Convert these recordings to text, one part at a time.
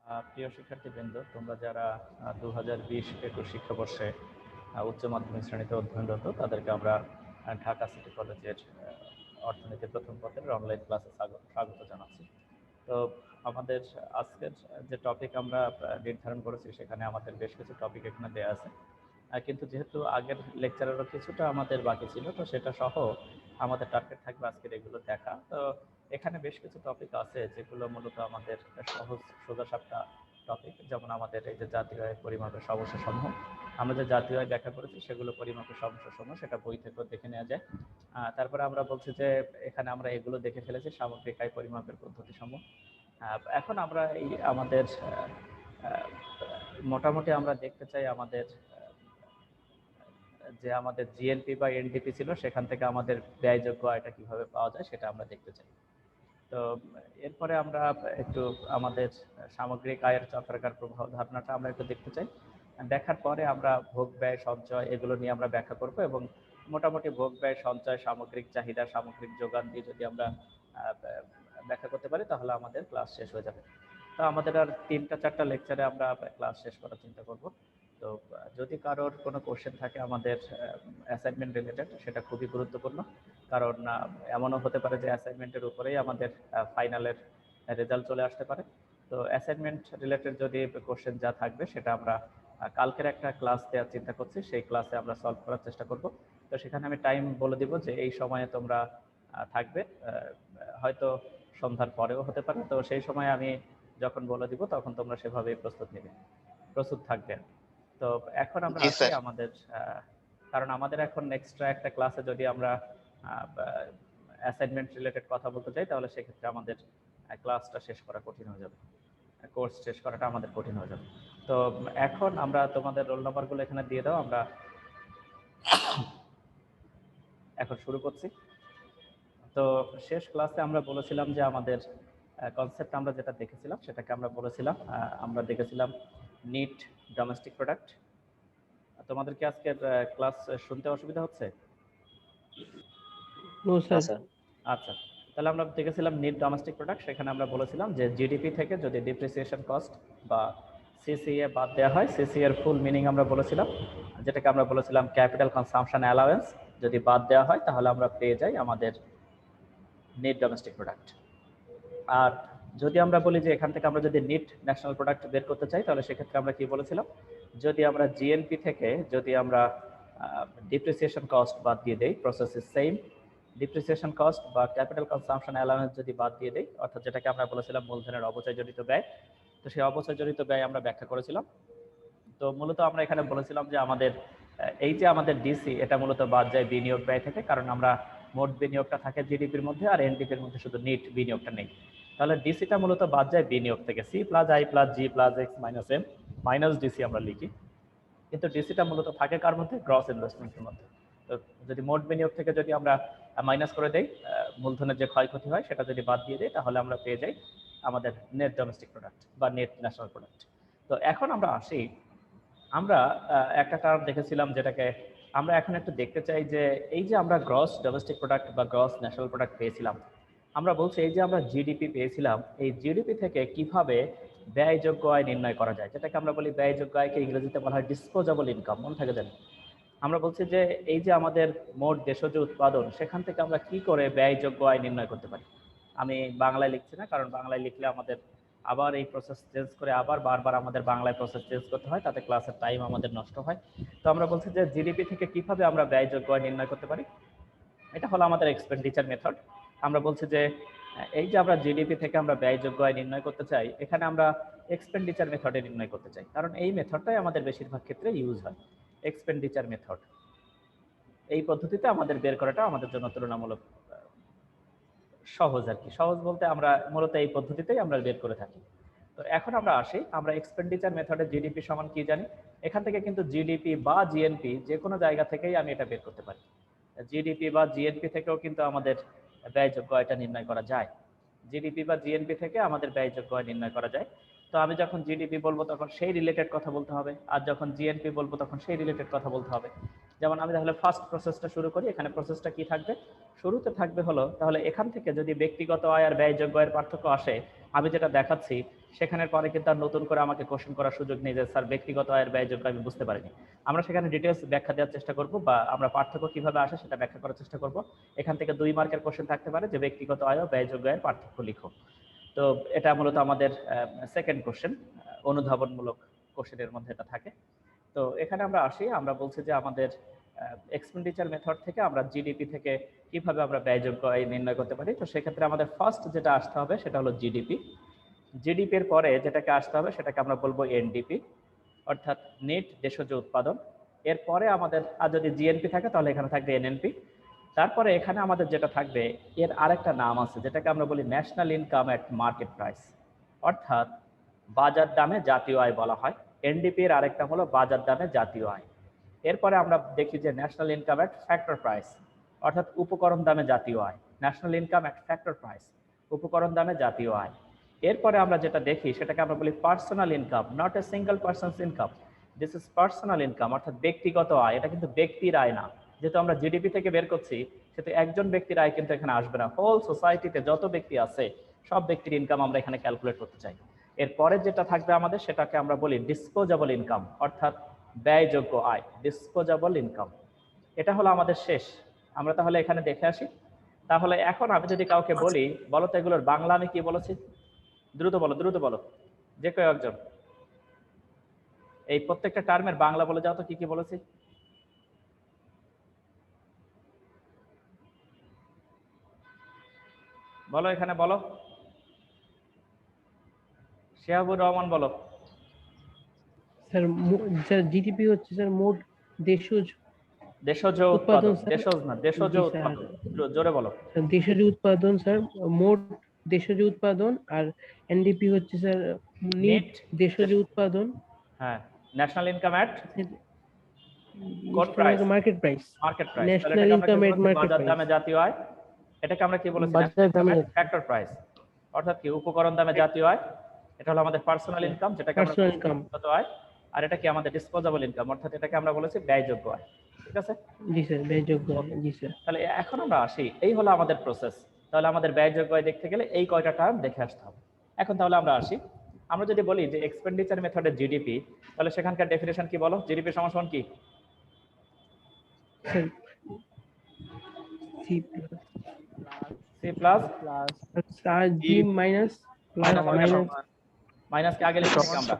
প্রিয় শিক্ষার্থীবৃন্দ, তোমরা যারা 2020-21 শিক্ষাবর্ষে উচ্চ মাধ্যমিক শ্রেণীতে অধ্যয়নরত, তাদেরকে আমরা ঢাকা সিটি কলেজের অর্থনীতি প্রথম পত্রের অনলাইন ক্লাসে স্বাগত জানাচ্ছি। তো আমাদের আজকের যে টপিক আমরা নির্ধারণ করেছি, সেখানে আমাদের বেশ কিছু টপিক এখানে দেওয়া আছে, কিন্তু যেহেতু আগের লেকচারেরও কিছুটা আমাদের বাকি ছিল, তো সেটা সহ আমাদের টার্গেট থাকবে আজকের এগুলো দেখা। তো এখানে বেশ কিছু টপিক আছে যেগুলো মূলত আমাদের সহজ সোজাসাপটা টপিক, যেমন আমাদের এই যে জাতীয় আয় পরিমাপের সমস্যাসমূহ, আমরা যে জাতীয় আয় ব্যাখ্যা করেছি সেগুলো পরিমাপের সমস্যাসমূহ, সেটা বই থেকেও দেখে নেওয়া যায়। তারপরে আমরা বলছি যে এখানে আমরা এগুলো দেখে ফেলেছি, সামগ্রিক আয় পরিমাপের পদ্ধতিসমূহ। এখন আমরা এই আমাদের মোটামুটি আমরা দেখতে চাই আমাদের যে আমাদের জিএনপি বা এনডিপি ছিল, সেখান থেকে আমাদের ব্যয়যোগ্য আয়টা কিভাবে পাওয়া যায় সেটা আমরা দেখতে চাই। তো এরপরে আমরা একটু আমাদের সামগ্রিক আয়ের চক্রাকার প্রভাব ধারণাটা আমরা একটু দেখতে চাই। দেখার পরে আমরা ভোগ ব্যয় সঞ্চয় এগুলো নিয়ে আমরা ব্যাখ্যা করব, এবং মোটামুটি ভোগ ব্যয় সঞ্চয়, সামগ্রিক চাহিদা, সামগ্রিক যোগান দিয়ে যদি আমরা ব্যাখ্যা করতে পারি, তাহলে আমাদের ক্লাস শেষ হয়ে যাবে। তো আমাদের আর 3-4টা লেকচারে আমরা ক্লাস শেষ করার চিন্তা করব। তো যদি কারোর কোনো কোশ্চেন থাকে আমাদের অ্যাসাইনমেন্ট রিলেটেড, সেটা খুবই গুরুত্বপূর্ণ, কারণ এমনও হতে পারে যে অ্যাসাইনমেন্টের উপরেই আমাদের ফাইনালের রেজাল্ট চলে আসতে পারে। তো অ্যাসাইনমেন্ট রিলেটেড যদি কোশ্চেন যা থাকবে, সেটা আমরা কালকের একটা ক্লাস দেওয়ার চিন্তা করছি, সেই ক্লাসে আমরা সলভ করার চেষ্টা করব। তো সেখানে আমি টাইম বলে দিব যে এই সময়ে তোমরা থাকবে, হয়তো সন্ধ্যার পরেও হতে পারে। তো সেই সময় আমি যখন বলে দিব, তখন তোমরা সেভাবেই প্রস্তুত থাকবে। তো এখন আমরা আসি আমাদের, কারণ আমাদের এখন এক্সট্রা একটা ক্লাসে যদি আমরা অ্যাসাইনমেন্ট রিলেটেড কথা বলতে চাই, তাহলে সেক্ষেত্রে আমাদের ক্লাসটা শেষ করা কঠিন হয়ে যাবে, কোর্স শেষ করাটা আমাদের কঠিন হয়ে যাবে। তো এখন আমরা তোমাদের রোল নাম্বারগুলো এখানে দিয়ে দাও, আমরা এখন শুরু করছি। তো শেষ ক্লাসে আমরা বলেছিলাম যে আমাদের কনসেপ্ট আমরা যেটা দেখেছিলাম, সেটাকে আমরা বলেছিলাম, আমরা দেখেছিলাম নিট ডোমেস্টিক প্রোডাক্ট। তোমাদের কি আজকের ক্লাস শুনতে অসুবিধা হচ্ছে? আচ্ছা, তাহলে আমরা দেখেছিলাম নিট ডোমেস্টিক প্রোডাক্ট। সেখানে আমরা বলেছিলাম যে জিডিপি থেকে যদি ডিপ্রিসিয়েশন কস্ট বা সিসিএ বাদ দেওয়া হয়, সিসি এর ফুল মিনিং আমরা বলেছিলাম, যেটাকে আমরা বলেছিলাম ক্যাপিটাল কনসাম্পশন অ্যালাওয়েন্স, যদি বাদ দেওয়া হয় তাহলে আমরা পেয়ে যাই আমাদের নেট ডোমেস্টিক প্রোডাক্ট। আর যদি আমরা বলি যে এখান থেকে আমরা যদি নেট ন্যাশনাল প্রোডাক্ট বের করতে চাই, তাহলে সেক্ষেত্রে আমরা কি বলেছিলাম, যদি আমরা জিএনপি থেকে যদি আমরা ডিপ্রিসিয়েশন কস্ট বাদ দিয়ে দেই, process is same, depreciation cost বা ক্যাপিটাল কনসাম্পশন অ্যালাউন্স যদি বাদ দিয়ে দেই, অর্থাৎ যেটাকে আমরা বলেছিলাম মূলধনের অপচয়জনিত ব্যয়, তো সেই অপচয়জনিত ব্যয় আমরা ব্যাখ্যা করেছিলাম। তো মূলত আমরা এখানে বলেছিলাম যে আমাদের এই যে আমাদের ডিসি, এটা মূলত বাদ যায় বিনিয়োগ ব্যয় থেকে, কারণ আমরা মোট বিনিয়োগটা থাকে জিডিপির মধ্যে, আর এনডিপির মধ্যে শুধু নিট বিনিয়োগটা নেই। তাহলে ডিসিটা মূলত বাদ যায় বিনিয়োগ থেকে, C plus I plus G plus X minus M minus DC আমরা লিখি, কিন্তু ডিসিটা মূলত থাকে কার মধ্যে? গ্রস ইনভেস্টমেন্টের মধ্যে। তো যদি মোট বিনিয়োগ থেকে যদি আমরা মাইনাস করে দেই, মূলধনের যে ক্ষয়ক্ষতি হয় সেটা যদি বাদ দিয়ে দেই, তাহলে আমরা পেয়ে যাই আমাদের নেট ডোমেস্টিক প্রোডাক্ট বা নেট ন্যাশনাল প্রোডাক্ট। তো এখন আমরা আসি, আমরা একটা কারণ দেখেছিলাম যেটাকে আমরা এখন একটু দেখতে চাই, যে এই যে আমরা গ্রস ডোমেস্টিক প্রোডাক্ট বা গ্রস ন্যাশনাল প্রোডাক্ট পেয়েছিলাম, আমরা বলছি এই যে আমরা জিডিপি পেয়েছিলাম, এই জিডিপি থেকে কিভাবে ব্যয়যোগ্য আয় নির্ণয় করা যায়, যেটাকে আমরা বলি ব্যয়যোগ্য আয়কে ইংরেজিতে বলা হয় ডিসপোজেবল ইনকাম, মনে থাকে জানি। আমরা বলছি যে এই যে আমাদের মোট দেশজ উৎপাদন, সেখান থেকে আমরা কি করে ব্যয়যোগ্য আয় নির্ণয় করতে পারি। আমি বাংলায় লিখছি না, কারণ বাংলায় লিখলে আমাদের আবার এই প্রসেস চেঞ্জ করে আবার বারবার আমাদের বাংলায় প্রসেস চেঞ্জ করতে হয়, তাতে ক্লাসের টাইম আমাদের নষ্ট হয়। তো আমরা বলছি যে জিডিপি থেকে কিভাবে আমরা ব্যয়যোগ্য আয় নির্ণয় করতে পারি, এটা হলো আমাদের এক্সপেন্ডিচার মেথড। আমরা বলছি যে এই যে আমরা জিডিপি থেকে আমরা ব্যয়যোগ্য আয় নির্ণয় করতে চাই, এখানে আমরা এক্সপেন্ডিচার মেথডে নির্ণয় করতে চাই, কারণ এই মেথডটাই আমাদের বেশিরভাগ ক্ষেত্রে ইউজ হয়, এক্সপেন্ডিচার মেথড। এই পদ্ধতিতে আমাদের বের করাটা আমাদের জন্য তুলনামূলক সহজ আর কি। সহজ বলতে আমরা মূলত এই পদ্ধতিতেই আমরা বের করে থাকি। তো এখন আমরা আসি, আমরা এক্সপেন্ডিচার মেথডে জিডিপি সমান কি জানি। এখান থেকে কিন্তু জিডিপি বা জিএনপি যে কোনো জায়গা থেকেই আমি এটা বের করতে পারি। জিডিপি বা জিএনপি থেকেও কিন্তু আমাদের ব্যয়যোগ্য আয়টা নির্ণয় করা যায়। জিডিপি বা জিএনপি থেকে আমাদের ব্যয়যোগ্য আয় নির্ণয় করা যায়। তো আমি যখন জিডিপি বলবো তখন সেই রিলেটেড কথা বলতে হবে, আর যখন জিএনপি বলবো তখন সেই রিলেটেড কথা বলতে হবে। যেমন আমি তাহলে ফার্স্ট প্রসেসটা শুরু করি। এখানে প্রসেসটা কি থাকবে? শুরুতে থাকবে হলো, তাহলে এখান থেকে যদি ব্যক্তিগত আয় আর ব্যয়যোগ্য আয়ের পার্থক্য আসে, আমি যেটা দেখাচ্ছি সেখানের পরে কিন্তু আর নতুন করে আমাকে কোশ্চেন করার সুযোগ নেই যে স্যার ব্যক্তিগত আয়ের ব্যয়যোগ্য আমি বুঝতে পারিনি। আমরা সেখানে ডিটেলস ব্যাখ্যা দেওয়ার চেষ্টা করব বা আমরা পার্থক্য কিভাবে আসে সেটা ব্যাখ্যা করার চেষ্টা করব। এখান থেকে 2 মার্কের কোশ্চেন থাকতে পারে যে ব্যক্তিগত আয় ও ব্যয়যোগ্য আয়ের পার্থক্য লিখো। তো এটা মূলত আমাদের সেকেন্ড কোশ্চেন, অনুধাবনমূলক কোশ্চেনের মধ্যে এটা থাকে। তো এখানে আমরা আসি, আমরা বলছি যে আমাদের এক্সপেন্ডিচার মেথড থেকে আমরা জিডিপি থেকে কিভাবে আমরা ব্যয়যোগ্য আয় নির্ণয় করতে পারি। তো সেক্ষেত্রে আমাদের ফার্স্ট যেটা আসতে হবে সেটা হলো জিডিপি। জিডিপির পরে যেটাকে আসতে হবে সেটাকে আমরা বলবো এনডিপি, অর্থাৎ নেট দেশজ উৎপাদন। এরপরে আমাদের আর যদি জিএনপি থাকে তাহলে এখানে থাকবে এনএনপি। তারপরে এখানে আমাদের যেটা থাকবে এর আরেকটা নাম আছে যেটাকে আমরা বলি national income at market price, অর্থাৎ বাজার দামে জাতীয় আয় বলা হয়। এনডিপি এর আরেকটা হলো বাজার দামে জাতীয় আয়। এরপরে আমরা দেখি যে national income at factor price, অর্থাৎ উপকরণ দামে জাতীয় আয়। National income at factor price, উপকরণ দামে জাতীয় আয়। এরপরে আমরা যেটা দেখি সেটাকে আমরা বলি personal income, not a single person's income, this is personal income, অর্থাৎ ব্যক্তিগত আয়। এটা কিন্তু ব্যক্তির আয় না, যেহেতু আমরা জিডিপি থেকে বের করছি সেহেতু একজন ব্যক্তির আয় কিন্তু এখানে আসবে না। হোল সোসাইটিতে যত ব্যক্তি আছে সব ব্যক্তির ইনকাম আমরা এখানে ক্যালকুলেট করতে চাই। এরপরে যেটা থাকবে আমাদের সেটাকে আমরা বলি ডিসপোজেবল ইনকাম, অর্থাৎ ব্যয়যোগ্য আয়, ডিসপোজেবল ইনকাম। এটা হলো আমাদের শেষ। আমরা তাহলে এখানে দেখে আসি। তাহলে এখন আমি যদি কাউকে বলি বলো তো এগুলোর বাংলা আমি কি বলেছি, দ্রুত বলো, দ্রুত বলো, যে কেউ একজন। এই প্রত্যেকটা টার্মের বাংলা বলে যাও তো কি কি বলেছি। বলো, এখানে বলো, শিহাবুর রহমান বলো। স্যার স্যার জিডিপি হচ্ছে স্যার মোট দেশজ দেশজ উৎপাদন উৎপাদন, স্যার। দেশজ না, দেশজ জি স্যার। উৎপাদন, জোরে বলো। স্যার দেশজ উৎপাদন স্যার, মোট দেশজ উৎপাদন। আর এনডিপি হচ্ছে স্যার নিট দেশজ উৎপাদন। হ্যাঁ, ন্যাশনাল ইনকাম অ্যাট কোন price, market price. Market price. National income at market বাজার প্রাইস, দামে জাতীয় আয়। এটাকে আমরা কি বলেছি, বাজার দামে ফ্যাক্টর প্রাইস, অর্থাৎ কি উপকরণ দামে জাতীয় আয়। এটা হলো আমাদের পার্সোনাল ইনকাম, যেটাকে আমরা পার্সোনাল ইনকাম। ব্যক্তিগত আয়। আর এটা কি আমাদের ডিসপোজেবল ইনকাম, অর্থাৎ এটাকে আমরা বলেছি ব্যয়যোগ্য আয়। ঠিক আছে, জি স্যার, ব্যয়যোগ্য আয়। জি স্যার। তাহলে এখন আমরা আসি, এই হলো আমাদের প্রসেস। তাহলে আমাদের ব্যয়যোগ্য আয় দেখতে গেলে এই কয়টা টার্ম দেখে আসতে হবে। এখন তাহলে আমরা আসি, আমরা যদি বলি যে এক্সপেন্ডিচার মেথডের জিডিপি, তাহলে সেখানকার ডেফিনেশন কি বলো, জিডিপি সমান কি? C plus G minus plus minus minus কে আগে লিখছি আমরা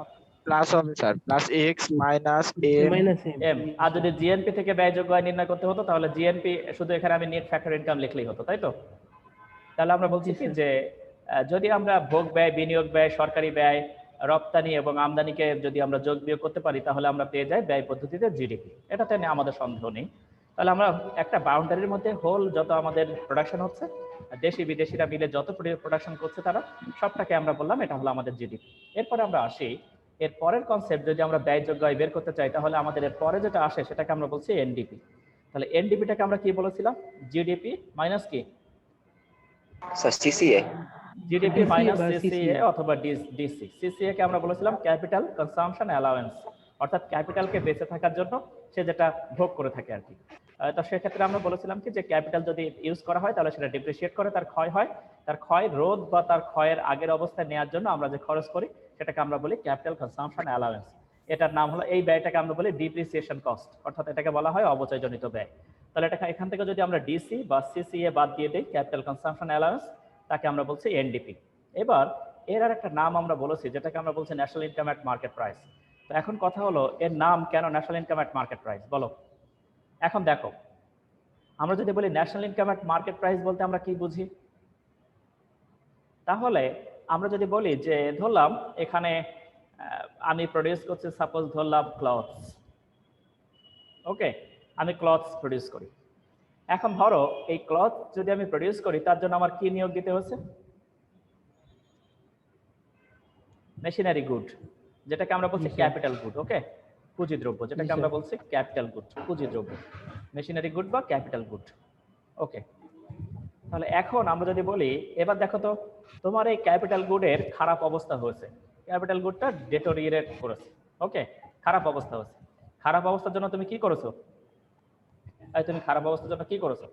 প্লাস হবে sir, plus X minus M minus M. আর যদি জিএনপি থেকে ব্যয়যোগ্য আয় নির্ণয় করতে হতো তাহলে জিএনপি শুধু এখানে আমি নেট ফ্যাক্টর ইনকাম লিখলেই হতো, তাই তো? তাহলে আমরা বলছি কি যে যদি আমরা ভোগ ব্যয়, বিনিয়োগ ব্যয়, সরকারি ব্যয়, রপ্তানি এবং আমদানিকে যদি আমরা যোগ বিয়োগ করতে পারি তাহলে আমরা পেয়ে যাই ব্যয় পদ্ধতিতে জিডিপি। এটাতে আমাদের সন্দেহ নেই। তাহলে আমরা একটা বাউন্ডারির মধ্যে হোল যত আমাদের প্রোডাকশন হচ্ছে, দেশি বিদেশিরা মিলে যত প্রোডাকশন করছে তারা সবটাকে আমরা বললাম এটা হলো আমাদের জিডিপি। এরপরে আমরা আসি এর পরের কনসেপ্ট, যদি আমরা ব্যয়যোগ্য আয় বের করতে চাই তাহলে আমাদের এর পরে যেটা আসে সেটাকে আমরা বলছি এনডিপি। তাহলে এনডিপিটাকে আমরা কি বলেছিলাম, জিডিপি মাইনাস কি sir CCA, GDP minus CCA অথবা ডিসি। সিসিএ কে আমরা বলেছিলাম ক্যাপিটাল কনসাম্পশন অ্যালাউয়েন্স, অর্থাৎ ক্যাপিটালকে বেঁচে থাকার জন্য সে যেটা ভোগ করে থাকে আর কি। তো সেক্ষেত্রে আমরা বলেছিলাম কি যে ক্যাপিটাল যদি ইউজ করা হয় তাহলে সেটা ডিপ্রিসিয়েট করে, তার ক্ষয় হয়, তার ক্ষয় রোধ বা তার ক্ষয়ের আগের অবস্থায় নেওয়ার জন্য আমরা যে খরচ করি সেটাকে আমরা বলি ক্যাপিটাল কনসাম্পশন অ্যালাউয়েন্স। এটার নাম হলো, এই ব্যয়টাকে আমরা বলি ডিপ্রিসিয়েশন কস্ট, অর্থাৎ এটাকে বলা হয় অবচয়জনিত ব্যয়। তাহলে এটা এখান থেকে যদি আমরা ডিসি বা সিসিএ বাদ দিয়ে দিই, ক্যাপিটাল কনসাম্পশন অ্যালাউয়েন্স, তাকে আমরা বলছি এনডিপি। এবার এর আর একটা নাম আমরা বলেছি যেটাকে আমরা বলছি national income at market price. তো এখন কথা হলো এর নাম কেন national income at market price বলো। এখন দেখো, আমরা যদি বলি national income at market price বলতে আমরা কি বুঝি, তাহলে আমরা যদি বলি যে ধরলাম এখানে আমি প্রডিউস করছি, সাপোজ ধরলাম ক্লথস, ওকে, আমি ক্লথস প্রডিউস করি। এখন ধরো এই ক্লথ যদি আমি প্রডিউস করি তার জন্য আমার কি নিয়োগ দিতে হচ্ছে, মেশিনারি গুড, যেটাকে আমরা বলছি ক্যাপিটাল গুড, ওকে, পুঁজি দ্রব্য, যেটাকে আমরা বলছি ক্যাপিটাল গুড, পুঁজি দ্রব্য, মেশিনারি গুড বা ক্যাপিটাল গুড, ওকে। তাহলে এখন আমরা যদি বলি এবার দেখো তো তোমার এই ক্যাপিটাল গুডের খারাপ অবস্থা হয়েছে, ক্যাপিটাল গুডটা ডেটোরিয়েট করেছে, ওকে, খারাপ অবস্থা হয়েছে। খারাপ অবস্থার জন্য তুমি কি করেছো, তুমি খারাপ অবস্থার জন্য কি করেছো,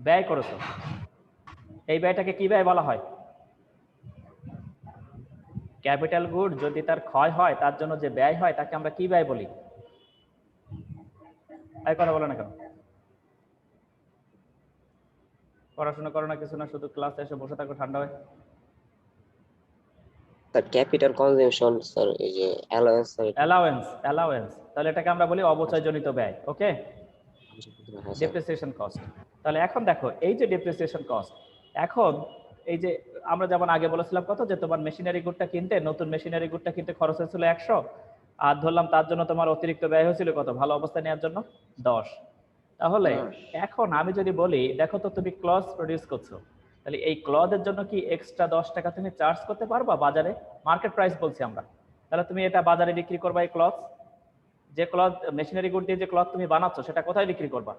ব্যয় করেছো। এই ব্যয়টাকে কি ব্যয় বলা হয়? ক্যাপিটাল গুড যদি তার ক্ষয় হয় তার জন্য যে ব্যয় হয় তাকে আমরা কি ব্যয় বলি? এই কথা বলো না কেন? পড়াশোনা করো না, কিছু না, শুধু ক্লাসে এসে বসে থাকো ঠান্ডা হয়ে। স্যার ক্যাপিটাল কনজাম্পশন স্যার, এই যে অ্যালাউন্স স্যার, অ্যালাওয়েন্স, তাহলে এটাকে আমরা বলি অবচয়জনিত ব্যয়। ওকে, হ্যাঁ স্যার। Depreciation cost. তাহলে এখন দেখো এই যে ডেপ্রিসিয়েশন কস্ট, এখন এই যে আমরা যেমন আগে বলেছিলাম কত, যে তোমার মেশিনারি গুডটা কিনতে, নতুন মেশিনারি গুডটা কিনতে খরচ হয়েছিল 100, আর ধরলাম তার জন্য তোমার অতিরিক্ত ব্যয় হয়েছিল কত, ভালো অবস্থায় নেওয়ার জন্য 10। তাহলে এখন আমি যদি বলি দেখো তো তুমি ক্লথ প্রডিউস করছো, তাহলে এই ক্লথের জন্য কি এক্সট্রা 10 টাকা তুমি চার্জ করতে পারবা বাজারে? মার্কেট প্রাইস বলছি আমরা। তাহলে তুমি এটা বাজারে বিক্রি করবা, এই ক্লথ, যে ক্লথ মেশিনারি গুড দিয়ে যে ক্লথ তুমি বানাচ্ছো সেটা কোথায় বিক্রি করবা?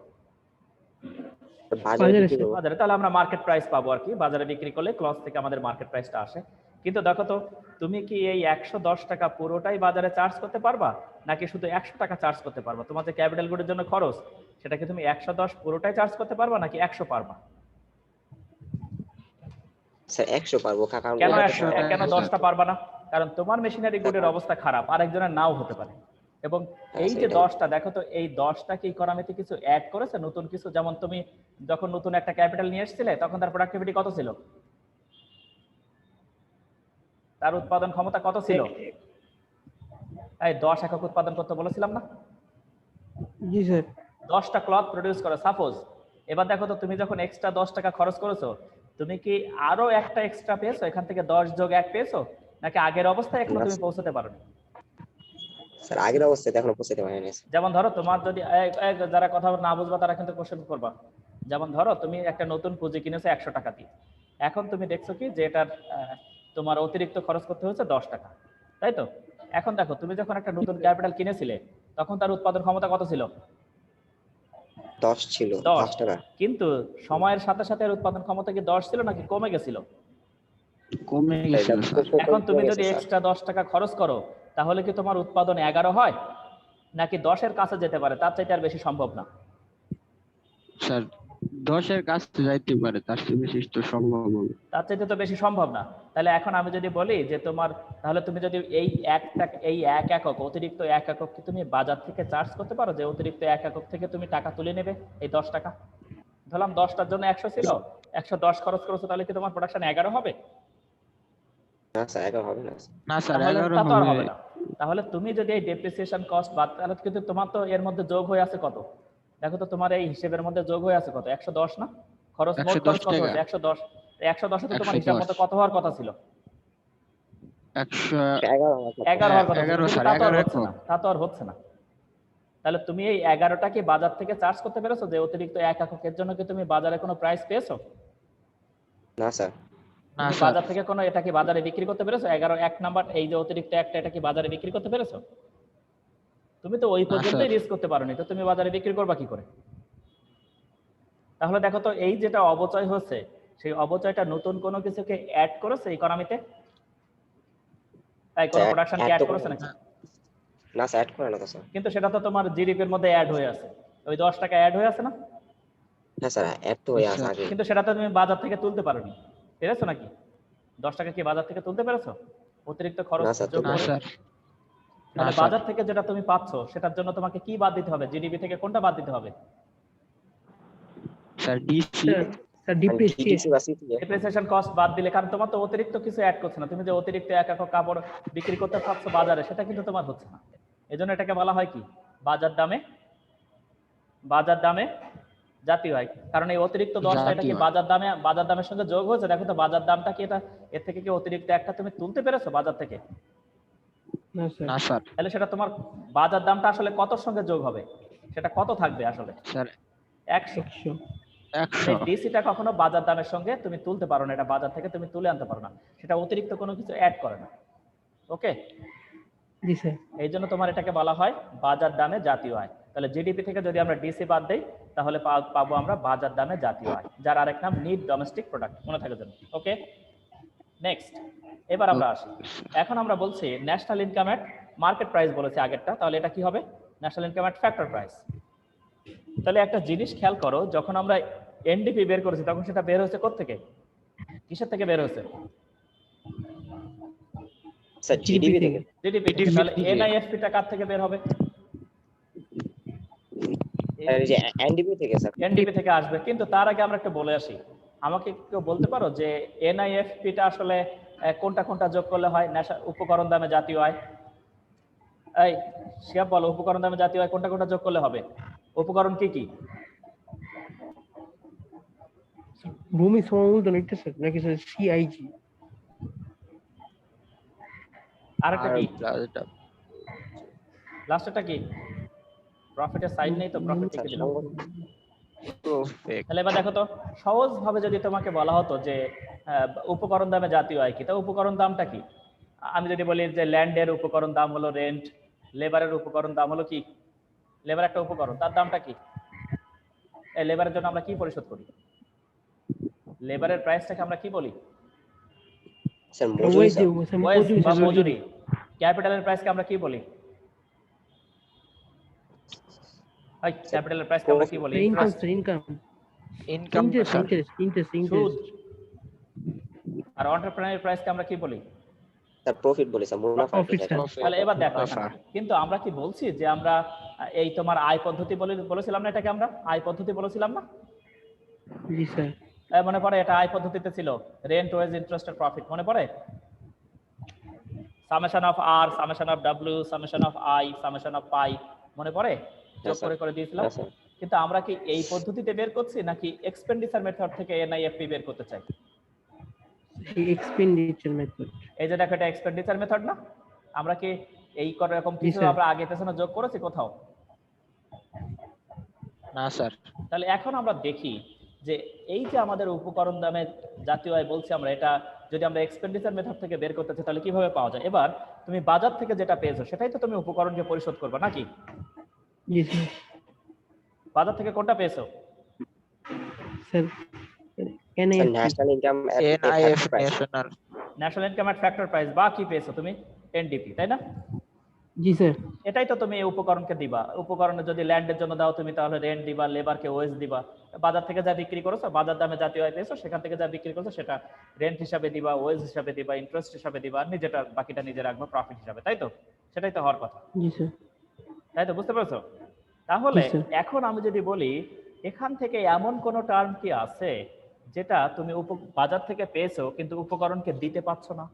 বাজারে বিক্রি করবো। বাজারে। তাহলে আমরা মার্কেট প্রাইস পাবো আর কি, বাজারে বিক্রি করলে ক্লথ থেকে আমাদের মার্কেট প্রাইসটা আসে। কিন্তু দেখো তো তুমি কি এই 110 টাকা পুরোটাই বাজারে চার্জ করতে পারবা, নাকি শুধু 100 টাকা চার্জ করতে পারবা? তোমার যে ক্যাপিটাল গুডের জন্য খরচ, সেটা কি তুমি 110 পুরোটাই চার্জ করতে পারবা নাকি 100 পারবা? স্যার 100 পারবো কাকা। কেন 100? কেন 10টা পারবা না? কারণ তোমার মেশিনারি গুডের অবস্থা খারাপ, আরেকজনের নাও হতে পারে। এবং এই যে 10টা, দেখো তো এই 10টা কি ইকোনমিতে কিছু অ্যাড করেছে, নতুন কিছু? যেমন তুমি যখন নতুন একটা ক্যাপিটাল নিয়ে এসেছিলে তখন তার প্রোডাক্টিভিটি কত ছিল? তার উৎপাদন ক্ষমতা কত ছিল? এই 10 একক উৎপাদন করতে বলেছিলাম না? জি স্যার। 10টা ক্লথ প্রডিউস করে সাপোজ। এবার দেখো তো তুমি যখন এক্সট্রা 10 টাকা খরচ করেছো, তুমি কি আরো একটা এক্সট্রা পেয়েছো, এখান থেকে 10 যোগ 1 পেয়েছো, নাকি আগের অবস্থায় এখনো তুমি পৌঁছতে পারোনি? স্যার আগের অবস্থায় তো এখনো পৌঁছাতে পারিনি স্যার। যেমন ধরো তোমার যদি যারা কথা না বুঝবা তারা কিন্তু কোশ্চেন করবা। যেমন ধরো তুমি একটা নতুন পুঁজি কিনেছো 100 টাকা দিয়ে, এখন তুমি দেখছো কি যে এটার তোমার অতিরিক্ত খরচ করতে হচ্ছে 10 টাকা, তাই তো? এখন দেখো তুমি যখন একটা নতুন ক্যাপিটাল কিনেছিলে তখন তার উৎপাদন ক্ষমতা কত ছিল? 10 ছিল, 10। 10 টাকা। কিন্তু সময়ের সাথে সাথে এর উৎপাদন ক্ষমতা কি 10 ছিল নাকি কমে গেছিল? কমে গেছিল স্যার। এখন তুমি যদি এক্সট্রা 10 টাকা খরচ করো তাহলে কি তোমার উৎপাদন 11 হয় নাকি 10-এর কাছে যেতে পারে? তার চাইতে আর বেশি সম্ভব না? স্যার 10-এর কাছে যাইতে পারে, তার চেয়ে বেশি তো সম্ভব হবে। তার চাইতে তো বেশি সম্ভব না। তাহলে এখন আমি যদি বলি যে তোমার, তাহলে তুমি যদি এই এক একক অতিরিক্ত 1 একক কি তুমি বাজার থেকে চার্জ করতে পারো, যে অতিরিক্ত 1 একক থেকে তুমি টাকা তুলে নেবে এই 10 টাকা? ধরলাম 10টার জন্য 100 ছিল, 110 খরচ করেছো, তাহলে কি তোমার প্রোডাকশন 11 হবে? না স্যার 11 হবে না। না স্যার তাহলে 11 তা তো আর হবে হবে। না। তাহলে তুমি যদি এই ডেপ্রিসিয়েশন কস্ট বাদ, তাহলে কিন্তু তোমার তো এর মধ্যে যোগ হয়ে আছে কত? দেখো তো তোমার এই হিসেবের মধ্যে যোগ হয়ে আছে কত? 110 না? খরচ মোট খরচ 110 কত টাকা। হচ্ছে? 110। 110 তো তোমার হিসাব 110 মতো কত হওয়ার কথা ছিল? 100 11 হবে। 11 হওয়ার কথা ছিল, 11 কিন্তু স্যার, তা তো আর 11 হচ্ছে না, তা তো আর হচ্ছে না। তাহলে তুমি এই 11টা কি বাজার থেকে চার্জ করতে পেরেছো, যে অতিরিক্ত 1 এককের জন্য কি তুমি বাজারে কোনো প্রাইস পেয়েছো? না স্যার। না তুমি স্যার। বাজার থেকে কোনো এটা কি বাজারে বিক্রি করতে পেরেছো? 11 এক নাম্বার এই যে অতিরিক্ত একটা, এটা কি বাজারে বিক্রি করতে পেরেছো? তুমি তো ওই পর্যন্তই রিস্ক করতে পারোনি, তো তুমি বাজারে বিক্রি করবা কি করে? তাহলে দেখো তো এই যেটা অবচয় হচ্ছে, সেই অবচয়টা নতুন কোনো কিছুকে অ্যাড করেছে ইকোনমিতে? তাই কোনো প্রোডাকশন কি অ্যাড করেছে নাকি? না স্যার অ্যাড করে না তো স্যার। কিন্তু সেটা তো তোমার জিডিপির মধ্যে অ্যাড হয়ে আছে, ওই 10 টাকা অ্যাড হয়ে আছে না? হ্যাঁ স্যার অ্যাড তো হয়ে আছে আগে। কিন্তু সেটা তো তুমি বাজার থেকে তুলতে পারোনি, পেরেছো নাকি? 10 টাকা কি বাজার থেকে তুলতে পেরেছো অতিরিক্ত খরচ না স্যার, যোগ না করে? স্যার। তাহলে না স্যার। বাজার থেকে যেটা তুমি পাচ্ছ সেটার জন্য তোমাকে কি বাদ দিতে হবে? জিডিপি থেকে কোনটা বাদ দিতে হবে? Sir DC. Sir depreciation. DC বা সিপিএ। ডেপ্রিসিয়েশন কস্ট বাদ দিলে, কারণ তোমার তো অতিরিক্ত কিছু অ্যাড করছে না। তুমি যে অতিরিক্ত 1 একক কাপড় বিক্রি করতে পারছো বাজারে, সেটা কিন্তু তোমার হচ্ছে না। এজন্য এটাকে বলা হয় কি? বাজার দামে জাতীয় আয়। কারণ এই অতিরিক্ত 10টা এটা কি জাতীয় আয়। বাজার দামের সঙ্গে যোগ হয়েছে? দেখো তো বাজার দামটা কি এটা, এর থেকে কি অতিরিক্ত একটা তুমি তুলতে পেরেছো বাজার থেকে? না স্যার। না স্যার। তাহলে সেটা তোমার বাজার দামটা আসলে কতর সঙ্গে যোগ হবে? সেটা কত থাকবে আসলে? স্যার 100। 100। 100। ডিসিটা কখনো বাজার দামের সঙ্গে তুমি তুলতে পারো না, এটা বাজার থেকে তুমি তুলে আনতে পারো না, সেটা অতিরিক্ত কোনো কিছু অ্যাড করে না। ওকে, জি স্যার। এই জন্য তোমার এটাকে বলা হয় বাজার দামে জাতীয় আয়। তাহলে জিডিপি থেকে যদি আমরা ডিসি বাদ দেই তাহলে পাবো আমরা বাজার দামে জাতীয় আয়, যার আরেক নাম নিট ডোমেস্টিক প্রোডাক্ট, মনে থাকার জন্য। ওকে, নেক্সট। এবার আমরা আসি, এখন আমরা বলছি national income at market price বলেছি আগেরটা, তাহলে এটা কি হবে? National income at factor price. তাহলে একটা জিনিস খেয়াল করো, যখন আমরা এনডিপি বের করেছি তখন সেটা বের হয়েছে কোত্থেকে? কিসের থেকে বের হয়েছে? স্যার জিডিপি থেকে। জিডিপি থেকে। তাহলে এনআইএফপি টা কার থেকে বের হবে? আর এই যে এনডিপি থেকে স্যার। এনডিপি থেকে আসবে। কিন্তু তার আগে আমরা একটু বলে আসি, আমাকে কেউ বলতে পারো যে এনআইএফপি টা আসলে কোনটা কোনটা যোগ করলে হয়? উপকরণ দামে জাতীয় আয়। এই শিয়াব বলো, উপকরণ দামে জাতীয় আয় কোনটা কোনটা যোগ করলে হবে? উপকরণ কি কি? ভূমি সমমূলধন এটা স্যার নাকি স্যার সিআইজি? আরেকটা কি? লাস্টটা কি? প্রফিটের সাইড নেই তো, প্রফিট লিখে দিলাম। তাহলে এবার দেখো তো, সহজ ভাবে যদি তোমাকে বলা হতো যে উপকরণ দামে জাতীয় আয় কি, তা উপকরণ দামটা কি? আমি যদি বলি যে ল্যান্ডের উপকরণ দাম হলো রেন্ট, লেবারের উপকরণ দাম হলো কি? লেবার একটা উপকরণ, তার দামটা কি? এই লেবারের জন্য আমরা কি পরিশোধ করি? লেবারের প্রাইসটাকে আমরা কি বলি? স্যার মজুরি স্যার। ওয়েজ বা মজুরি। ক্যাপিটালের প্রাইসকে আমরা কি বলি? ভাই ক্যাপিটালের প্রাইসকে আমরা কি বলি? Income sir, income interest. সুদ। আর এন্টারপ্রেনার প্রাইসকে আমরা কি বলি? স্যার প্রফিট বলি স্যার, মুনাফা। তাহলে এবার দেখো, কিন্তু আমরা কি বলছি যে আমরা এই তোমার আয় পদ্ধতি বলেছিলাম না, এটাকে আমরা আয় পদ্ধতি বলেছিলাম না? জি স্যার। মনে পড়ে? এটা আয় পদ্ধতিতে ছিল রেন্ট, ওয়েজ, ইন্টারেস্ট আর প্রফিট। মনে পড়ে? Summation of R, summation of W, summation of I, summation of pi, মনে পড়ে? যোগ করে দিয়েছিলাম। কিন্তু আমরা কি এই পদ্ধতিতে বের করছি নাকি এক্সপেন্ডিচার মেথড থেকে এনআইএফপি বের করতে চাই? Expenditure method. এই যে দেখো, এটা এক্সপেন্ডিচার মেথড না? আমরা কি এই রকম কিছু আমরা আগে পেছনে যোগ করেছি কোথাও? না স্যার। তাহলে এখন আমরা দেখি যে এই যে আমাদের উপকরণ দামে জাতীয় আয় বলছি আমরা, এটা যদি আমরা এক্সপেন্ডিচার মেথড থেকে বের করতে চাই তাহলে কিভাবে পাওয়া যায়? এবার তুমি বাজার থেকে যেটা পেয়েছো সেটাই তো তুমি উপকরণকে পরিশোধ করবে নাকি? জি স্যার। বাজার থেকে কোনটা পেয়েছো? Sir national income national income at factor price, বা কি পেয়েছো তুমি? এনডিপি, তাই না? জি স্যার। এটাই তো তুমি উপকরণকে দিবা। উপকরণে যদি ল্যান্ডের জন্য দাও তুমি, তাহলে রেন্ট দিবা, লেবারকে ওয়েজ দিবা। বাজার থেকে যা বিক্রি করেছো, বাজার দামে জাতীয় আয় পেয়েছো, সেখান থেকে যা বিক্রি করেছো সেটা রেন্ট হিসাবে দিবা, ওয়েজ হিসাবে দিবা, ইন্টারেস্ট হিসাবে দিবা, আর নিজেটা বাকিটা নিজে রাখবো প্রফিট হিসাবে, তাই তো? সেটাই তো হওয়ার কথা, জি স্যার। তাই তো? বুঝতে পেরেছো? তাহলে এখন আমি যদি বলি এখান থেকে এমন কোন টার্ম কি আছে যেটা তুমি বাজার থেকে পেয়েছো কিন্তু উপকরণকে দিতে পারছো না?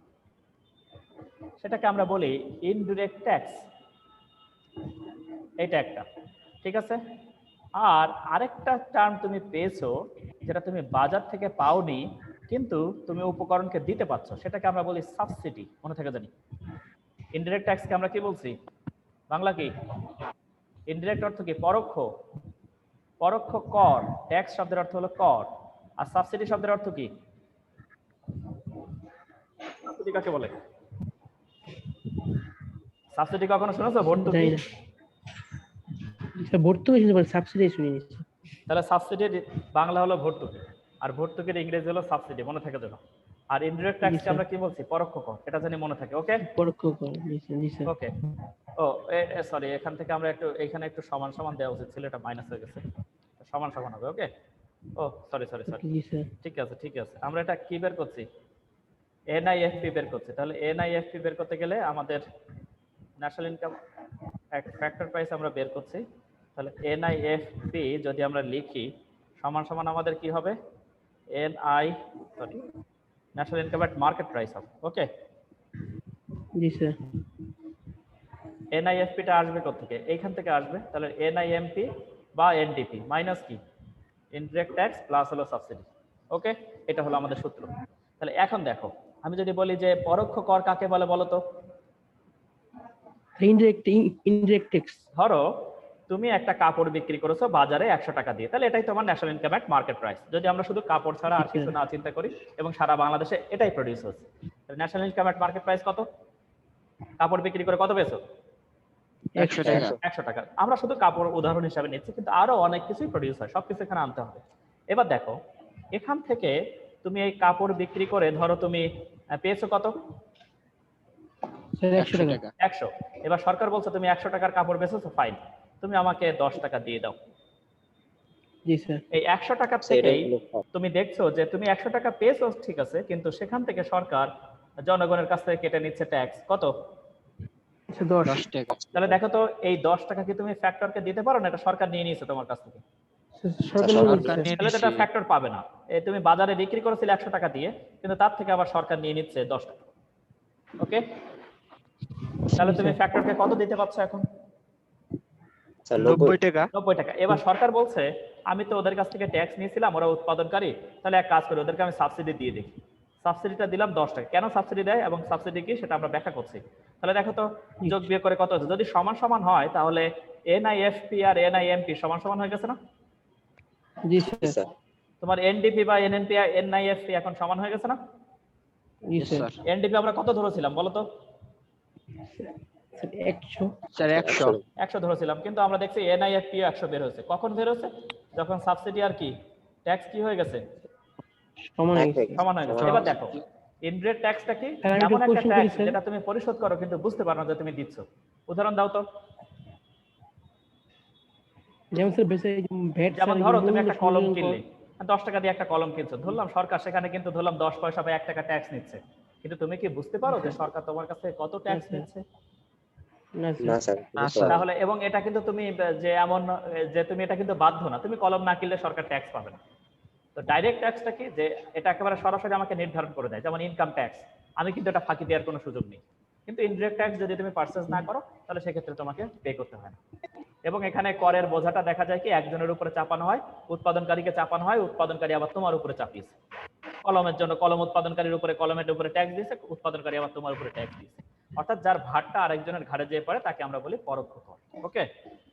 সেটাকে আমরা বলি ইনডিরেক্ট ট্যাক্স। এটা একটা, ঠিক আছে? আর আরেকটা টার্ম তুমি পেয়েছো যেটা তুমি বাজার থেকে পাওনি কিন্তু তুমি উপকরণকে দিতে পারছো, সেটাকে আমরা বলি সাবসিডি। মনে থাকে জানি? ইনডিরেক্ট ট্যাক্সকে আমরা কি বলছি? বাংলা কি? ইনডিরেক্ট অর্থ কি? পরোক্ষ। পরোক্ষ কর। ট্যাক্স শব্দের অর্থ হলো কর। আর সাবসিডি শব্দের অর্থ কি? সাবসিডি কাকে বলে? সাবসিডি কখনো শুনেছো? ভর্তুকি। স্যার ভর্তুকি শুনতে পারি, সাবসিডি শুনিনি। তাহলে সাবসিডির বাংলা হলো ভর্তুকি, আর ভর্তুকির ইংরেজি হলো সাবসিডি। মনে থাকে যেন। আর ইনডিরেক্ট ট্যাক্সকে আমরা কি বলছি? পরোক্ষ কর। এটা জানি মনে থাকে। ওকে, পরোক্ষ কর। জি স্যার। ওকে। ও সরি, এখান থেকে আমরা এখানে একটু সমান সমান দেওয়া উচিত ছিল, এটা মাইনাস হয়ে গেছে। সমান সমান হবে। ওকে। ও সরি। জি স্যার। ঠিক আছে। আমরা এটা কি বের করছি? এনআইএফপি বের করছি। তাহলে এনআইএফপি বের করতে গেলে আমাদের ন্যাশনাল ইনকাম ফ্যাক্টর প্রাইস আমরা বের করছি। তাহলে এনআইএফপি যদি আমরা লিখি সমান সমান আমাদের কি হবে? National income at market price হবে। ওকে। জি স্যার। এনআইএফপি টা আসবে কোথা থেকে? এইখান থেকে আসবে। তাহলে এনআইএমপি বা এনডিপি মাইনাস কি? ইনডিরেক্ট ট্যাক্স প্লাস হলো সাবসিডি। ওকে, এটা হলো আমাদের সূত্র। তাহলে এখন দেখো, আমি যদি বলি যে পরোক্ষ কর কাকে বলে বলো তো? Indirect tax. ধরো তুমি একটা কাপড় বিক্রি করেছো বাজারে 100 টাকা দিয়ে, তাহলে এটাই তোমার national income at market price. যদি আমরা শুধু কাপড় ছাড়া আর কিছু না চিন্তা করি এবং সারা বাংলাদেশে এটাই প্রডিউস হচ্ছে, তাহলে national income at market price কত? কাপড় বিক্রি করে কত পেয়েছো? 100 টাকা। 100 টাকা। আমরা শুধু কাপড় উদাহরণ হিসাবে নিচ্ছি, কিন্তু আরো অনেক কিছুই প্রডিউস হয়, সবকিছু এখানে আনতে হবে। এবার দেখো, এখান থেকে তুমি এই কাপড় বিক্রি করে ধরো তুমি পেয়েছো কত? 100 টাকা। 100। এবার সরকার বলছে তুমি 100 টাকার কাপড় বেচেছো, ফাইন, তুমি আমাকে 10 টাকা দিয়ে দাও। জি স্যার। এই 100 টাকা স্যার এটা থেকেই হলো ফার্স্ট। তুমি দেখছো যে তুমি 100 টাকা পেয়েছো, ঠিক আছে, কিন্তু সেখান থেকে সরকার জনগণের কাছ থেকে কেটে নিচ্ছে ট্যাক্স কত? আচ্ছা 10। 10 টাকা। তাহলে দেখো তো এই 10 টাকা কি তুমি ফ্যাক্টরকে দিতে পারো না? এটা সরকার নিয়ে নিয়েছে তোমার কাছ থেকে, সরকার সরকার নিয়ে সরকার নিচ্ছে। নিয়ে তাহলে তো নিচ্ছে। এটা ফ্যাক্টর পাবে না। এই তুমি বাজারে বিক্রি করেছিলে 100 টাকা দিয়ে, কিন্তু তার থেকে আবার সরকার নিয়ে নিচ্ছে 10 টাকা। ওকে, তাহলে জি তুমি স্যার। ফ্যাক্টরকে কত দিতে পারছো এখন? স্যার 90 টাকা। 90 টাকা। এবার সরকার বলছে আমি তো ওদের কাছ থেকে ট্যাক্স নিয়েছিলাম, ওরা উৎপাদনকারী, তাহলে এক কাজ করি ওদেরকে আমি সাবসিডি দিয়ে দিই। সাবসিডিটা দিলাম 10 টাকা। কেন সাবসিডি দেয় এবং সাবসিডি কি সেটা আমরা ব্যাখ্যা করছি। তাহলে দেখো তো যোগ বিয়োগ করে কত হচ্ছে। যদি সমান সমান হয় তাহলে এনআইএফপি আর এনআইএমপি সমান সমান হয়ে গেছে না? জি জি স্যার। স্যার। তোমার এনডিপি বা এনএনপি এনআইএফপি এখন সমান হয়ে গেছে না? জি Yes, স্যার। sir. এনডিপি আমরা কত ধরেছিলাম বলো তো? স্যার 100। স্যার 100। 100 ধরেছিলাম, কিন্তু আমরা দেখছি এনআইএফপি 100 বের হয়েছে। কখন বের হয়েছে? যখন সাবসিডি আর কি ট্যাক্স কি হয়ে গেছে, সমান এক হয়ে গেছে। হয়ে সমান হয়ে গেছে। সমান এবার হয়ে দেখো ইনডিরেক্ট ট্যাক্সটা কি? স্যার, আমি এমন একটু একটা question করি, ট্যাক্স স্যার। যেটা তুমি পরিশোধ করো কিন্তু বুঝতে পারো না যে তুমি দিচ্ছ। উদাহরণ দাও তো। যেমন স্যার বেসে ভ্যাট যেমন স্যার ধরো তুমি মূল্য একটা কলম সংযোজন কিনলে, 10 টাকা দিয়ে একটা কলম কিনছো, ধরলাম সরকার সেখানে কিন্তু ধরলাম 10 পয়সা বা 1 টাকা ট্যাক্স নিচ্ছে, কিন্তু তুমি কি বুঝতে পারো যে সরকার তোমার কাছে কত ট্যাক্স স্যার। নিচ্ছে? না না স্যার। স্যার না, বুঝতে স্যার। পারলাম। তাহলে এবং এটা কিন্তু তুমি যে এমন যে তুমি এটা কিন্তু বাধ্য না, তুমি কলম না কিনলে সরকার ট্যাক্স পাবে না। তো ডাইরেক্ট ট্যাক্সটা কি, যে এটা একেবারে সরাসরি আমাকে নির্ধারণ করে দেয়, যেমন ইনকাম ট্যাক্স, আমি কিন্তু এটা ফাঁকি দেওয়ার কোনো সুযোগ নেই। কিন্তু ইনডিরেক্ট ট্যাক্স যদি তুমি পারচেজ না করো তাহলে সেক্ষেত্রে তোমাকে পে করতে হয় না। এবং এখানে করের বোঝাটা দেখা যায় কি একজনের উপরে চাপানো হয়, উৎপাদনকারীকে চাপানো হয়, উৎপাদনকারী আবার তোমার উপরে চাপিয়েছে। কলমের জন্য কলম উৎপাদনকারীর উপরে কলমের উপরে ট্যাক্স দিয়েছে, উৎপাদনকারী আবার তোমার উপরে ট্যাক্স দিয়েছে। অর্থাৎ যার ভারটা আরেকজনের ঘাড়ে যেয়ে পড়ে তাকে আমরা বলি পরোক্ষ কর। ওকে,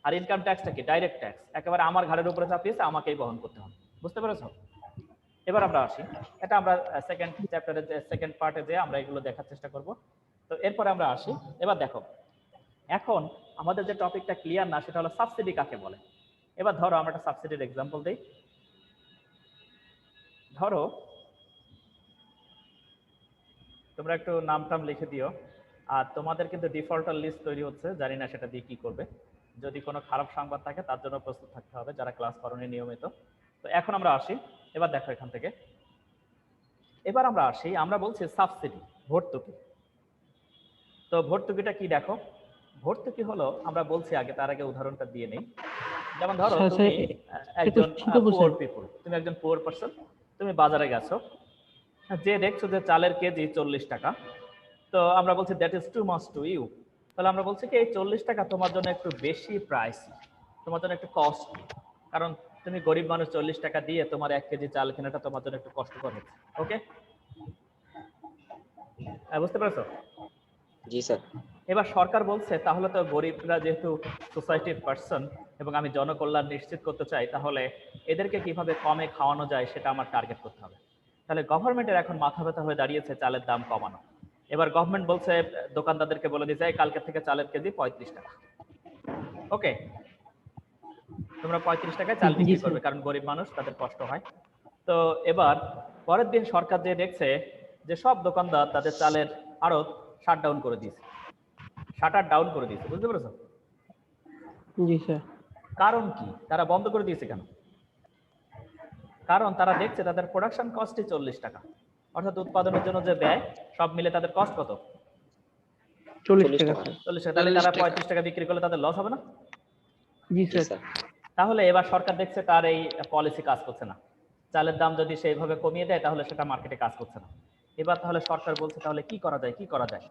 আর ইনকাম ট্যাক্সটা কি? ডাইরেক্ট ট্যাক্স, একেবারে আমার ঘাড়ের উপরে চাপিয়েছে, আমাকেই বহন করতে হবে। বুঝতে পেরেছো? এবার আমরা আসি, এটা আমরা সেকেন্ড চ্যাপ্টারে সেকেন্ড পার্টে যে আমরা এগুলো দেখার চেষ্টা করব। তো এরপরে আমরা আসি, এবার দেখো এখন আমাদের যে টপিকটা ক্লিয়ার না সেটা হলো সাবসিডি কাকে বলে। এবার ধরো আমরা একটা সাবসিডির এক্সাম্পল দেই। ধরো তোমরা একটু নাম টাম লিখে দিও, আর তোমাদের কিন্তু ডিফল্টার লিস্ট তৈরি হচ্ছে, জানি না সেটা দিয়ে কি করবে। যদি কোনো খারাপ সংবাদ থাকে তার জন্য প্রস্তুত থাকতে হবে যারা ক্লাস করেনি নিয়মিত। তো এখন আমরা আসি, এবার দেখো এখান থেকে, এবার আমরা আসি, আমরা বলছি সাবসিডি, ভর্তুকি। তো ভর্তুকিটা কি দেখো, ভর্তুকি হলো আমরা বলছি আগে, তার আগে উদাহরণটা দিয়ে নেই। যেমন ধরো স্যার, তুমি একজন সেটা বলছেন। পুয়ার পিপল, তুমি একজন পুয়ার পারসন, তুমি বাজারে গেছো, যে দেখছো যে চালের কেজি 40 টাকা, তো আমরা বলছি that is too much to you. তাহলে আমরা বলছি কি এই 40 টাকা তোমার জন্য একটু বেশি প্রাইস, তোমার জন্য একটু কস্টলি, কারণ তুমি গরিব মানুষ, 40 টাকা দিয়ে তোমার 1 কেজি চাল কেনাটা তোমার জন্য একটু কষ্টকর হচ্ছে। ওকে, বুঝতে পেরেছো? জি স্যার। এবার সরকার বলছে তাহলে তো গরিবরা যেহেতু সোসাইটির পার্সন এবং আমি জনকল্যাণ নিশ্চিত করতে চাই, তাহলে এদেরকে কিভাবে কমে খাওয়ানো যায় সেটা আমার টার্গেট করতে হবে। তাহলে গভর্নমেন্টের এখন মাথা ব্যথা হয়ে দাঁড়িয়েছে চালের দাম কমানো। এবার গভর্নমেন্ট বলছে দোকানদারদেরকে বলে দিতে, কালকে থেকে চালের কেজি 35 টাকা। ওকে, তোমরা 35 টাকায় চাল জি বিক্রি স্যার। করবে, কারণ গরিব মানুষ, তাদের কষ্ট হয়। তো এবার পরের দিন সরকার যে দেখছে যে সব দোকানদার তাদের চালের আড়ত শাট ডাউন করে দিয়েছে, শাটার ডাউন করে দিয়েছে। বুঝতে পেরেছো? জি স্যার। কারণ কি তারা বন্ধ করে দিয়েছে কেন? কারণ তারা দেখছে তাদের প্রোডাকশন কস্টই 40 টাকা, অর্থাৎ উৎপাদনের জন্য যে ব্যয় সব মিলে তাদের কস্ট কত? 40 40 টাকা টাকা। স্যার। 40 টাকা। তাহলে 40 তারা টাকা। 35 টাকা বিক্রি করলে তাদের লস হবে না? জি জি স্যার। স্যার। তাহলে এবার সরকার দেখছে তার এই পলিসি কাজ করছে না, চালের দাম যদি সেইভাবে কমিয়ে দেয় তাহলে সেটা মার্কেটে কাজ করছে না। এবার তাহলে সরকার বলছে তাহলে কি করা যায়, কি করা যায়?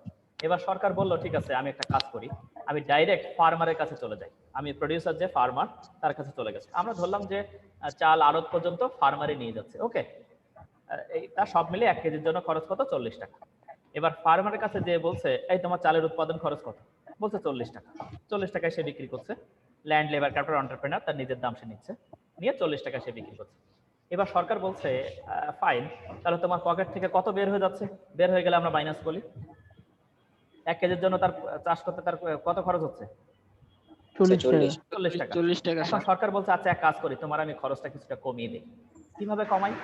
এবার সরকার বলল ঠিক আছে আমি একটা কাজ করি, আমি ডাইরেক্ট ফার্মারের কাছে চলে যাই, আমি প্রডিউসার যে ফার্মার তার কাছে চলে গেছে। আমরা ধরলাম যে চাল আড়ত পর্যন্ত ফার্মারে নিয়ে যাচ্ছে। ওকে, এইটা সব মিলে 1 কেজির জন্য খরচ কত? 40 টাকা। এবার ফার্মারের কাছে যে বলছে এই তোমার চালের উৎপাদন খরচ কত? বলছে 40 টাকা। 40 টাকায় সে বিক্রি করছে, ল্যান্ড লেবার ক্যাপিটাল এন্টারপ্রেনার তার নিজের দাম সে নিচ্ছে, নিয়ে 40 টাকা সে বিক্রি করছে। এবার সরকার বলছে ফাইন, তাহলে তোমার পকেট থেকে কত বের হয়ে যাচ্ছে? বের হয়ে গেলে আমরা মাইনাস বলি। 1 কেজির জন্য তার চাষ করতে তার কত খরচ হচ্ছে? 40 টাকা। 40 টাকা। 40 টাকা এখন স্যার। সরকার বলছে আচ্ছা এক কাজ করি, তোমার আমি খরচটা কিছুটা কমিয়ে দিই। কিভাবে কমাই?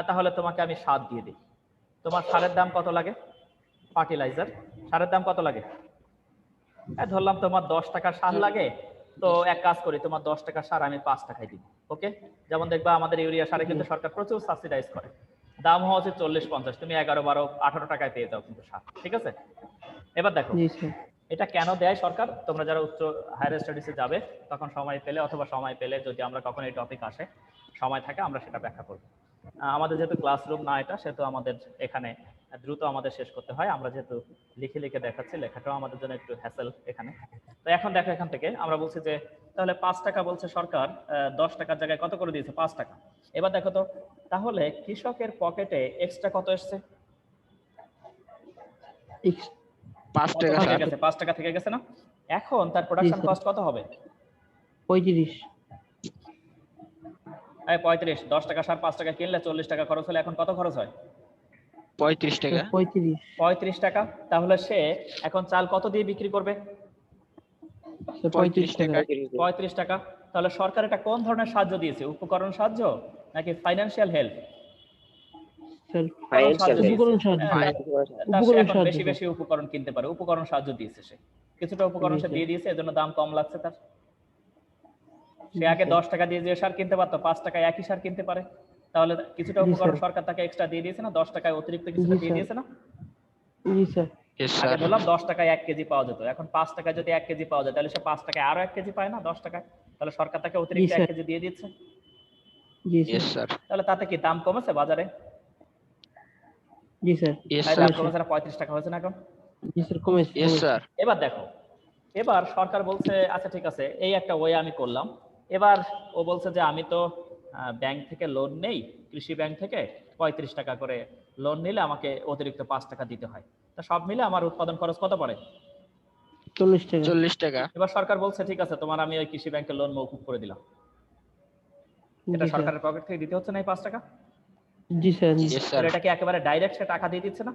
তাহলে তোমাকে আমি সার দিয়ে দিই। তোমার সারের দাম কত লাগে? ফার্টিলাইজার সারের দাম কত লাগে? ধরলাম তোমার 10 টাকা সার লাগে, তো এক কাজ করি, তোমার 10 টাকা সার আমি 5 টাকায় দিই। ওকে, যেমন দেখবা আমাদের ইউরিয়া সারে কিন্তু সরকার প্রচুর সাবসিডাইজ করে, দাম হওয়া উচিত 40-50, তুমি 11-12-18 টাকায় পেয়ে যাও কিন্তু সার। ঠিক আছে, এবার দেখো জি স্যার। এটা কেন দেয় সরকার। তোমরা যারা উচ্চ হায়ার স্টাডিজে যাবে তখন সময় পেলে অথবা সময় পেলে যদি আমরা কখনো এই টপিক আসে সময় থাকে আমরা সেটা ব্যাখ্যা করব। আমাদের যেহেতু ক্লাসরুম না এটা, সেহেতু আমাদের এখানে দ্রুত আমাদের শেষ করতে হয়। আমরা যেহেতু লিখে লিখে দেখাচ্ছি, লেখাটাও আমাদের জন্য একটু হ্যাসেল এখানে। তো এখন দেখো এখান থেকে আমরা বলছি যে তাহলে 5 টাকা বলছে সরকার, 10 টাকার জায়গায় কত করে দিয়েছে? 5 টাকা। এবার দেখো তো তাহলে কৃষকের পকেটে এক্সট্রা কত এসছে? 5 টাকা থেকে স্যার। গেছে, 5 টাকা থেকে গেছে না? এখন তার প্রোডাকশন স্যার। কস্ট কত হবে? 35। 35। 10 টাকা সার 5 টাকা কিনলে 40 টাকা খরচ হলে এখন কত খরচ হয়? 35 টাকা। 35। 35 টাকা। তাহলে সে এখন চাল কত দিয়ে বিক্রি করবে? 35 টাকা। 35 টাকা। তাহলে সরকার এটা কোন ধরনের সাহায্য দিয়েছে? উপকরণ সাহায্য নাকি ফাইন্যান্সিয়াল হেল্প? স্যার ফাইন্যান্সিয়াল উপকরণ সাহায্য। তার সে উপকরণ এখন সাহায্য বেশি স্যার। বেশি উপকরণ কিনতে পারে, উপকরণ সাহায্য দিয়েছে সে। কিছুটা উপকরণ জি সে স্যার। দিয়ে দিয়েছে, এজন্য দাম কম লাগছে তার। সে আগে 10 টাকা দিয়ে যে সার কিনতে পারতো 5 টাকায় একই সার কিনতে পারে। তাহলে কিছুটা জি উপকরণ স্যার। সরকার তাকে এক্সট্রা দিয়ে দিয়েছে না? 10 টাকায় অতিরিক্ত কিছুটা জি দিয়ে স্যার। দিয়েছে না? জি স্যার। Yes, আগে স্যার। ধরলাম 10 টাকায় 1 কেজি পাওয়া যেত, এখন 5 টাকায় যদি 1 কেজি পাওয়া যায় তাহলে সে 5 টাকায় আরো 1 কেজি পায় না 10 টাকায়? তাহলে সরকার তাকে অতিরিক্ত 1 স্যার। কেজি দিয়ে দিচ্ছে। জি Yes, স্যার। স্যার। তাহলে তাতে কি দাম কমেছে বাজারে? জি স্যার। Yes, তাই স্যার। দাম কমেছে না? 35 টাকা হয়েছে না এখন? জি স্যার কমেছে। Yes, sir. এবার দেখো, এবার সরকার বলছে আচ্ছা ঠিক আছে এই একটা ওয়ে আমি করলাম। এবার ও বলছে যে আমি তো ব্যাংক থেকে লোন নেই, কৃষি ব্যাংক থেকে 35 টাকা করে লোন নিলে আমাকে অতিরিক্ত 5 টাকা দিতে হয়। তা সব মিলে আমার উৎপাদন খরচ কত পড়ে? 40 টাকা। 40 টাকা। এবার সরকার বলছে ঠিক আছে তোমার আমি ওই কৃষি ব্যাংকের লোন মৌকুফ করে দিলাম। এটা জি স্যার। সরকারের পকেট থেকে দিতে হচ্ছে না এই 5 টাকা? জি স্যার। Yes, sir. তাহলে এটা কি একেবারে ডাইরেক্ট সে টাকা দিয়ে দিচ্ছে না?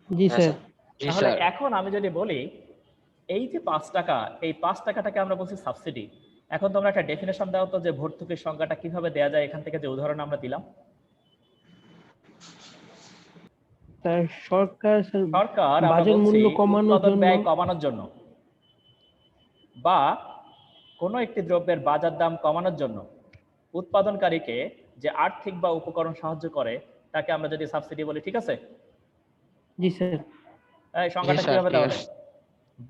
জি স্যার। জি, তাহলে স্যার। এখন আমি যদি বলি এই যে 5 টাকা, এই 5 টাকাটাকে আমরা বলছি সাবসিডি। এখন তোমরা একটা ডেফিনেশন দাও তো যে ভর্তুকির সংজ্ঞাটা কিভাবে দেয়া যায় এখান থেকে যে উদাহরণ আমরা দিলাম। স্যার সরকার স্যার সরকার আমরা বাজার বলছি মূল্য কমানোর উৎপাদন জন্য ব্যয় কমানোর জন্য বা কোনো একটি দ্রব্যের বাজার দাম কমানোর জন্য উৎপাদনকারীকে যে আর্থিক বা উপকরণ সাহায্য করে তাকে আমরা যদি সাবসিডি বলি, ঠিক আছে? জি স্যার। এই সংজ্ঞাটা স্যার, কিভাবে ঠিক তাহলে? আছে।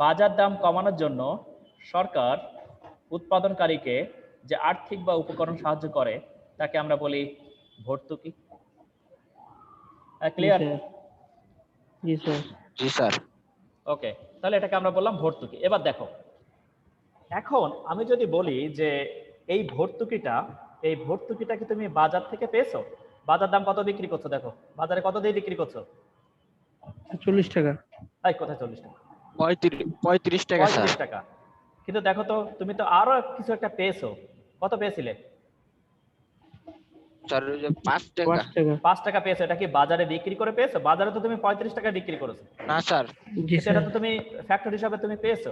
বাজার দাম কমানোর জন্য সরকার উৎপাদনকারীকে যে আর্থিক বা উপকরণ সাহায্য করে তাকে আমরা বলি ভর্তুকি। জি ক্লিয়ার? স্যার। জি স্যার। জি, স্যার। ওকে, তাহলে এটাকে আমরা বললাম ভর্তুকি। এবার দেখো এখন আমি যদি বলি যে এই ভর্তুকিটা কি তুমি বাজার থেকে পেয়েছো? বাজার দাম কত বিক্রি করছো? দেখো বাজারে কত দিয়ে বিক্রি করছো? 40 টাকা। এই কোথায় 40 টাকা? 35 টাকা স্যার। 35 টাকা। কিন্তু দেখো তো তুমি তো আরো কিছু একটা পেয়েছো। কত পেয়েছিলে? স্যার ওই যে 5 টাকা। 5 টাকা। 5 টাকা পেয়েছো। এটা কি বাজারে বিক্রি করে পেয়েছো? বাজারে তো তুমি 35 টাকা বিক্রি করেছো। না স্যার। জি কিন্তু স্যার। এটা তো তুমি ফ্যাক্টর হিসাবে তুমি পেয়েছো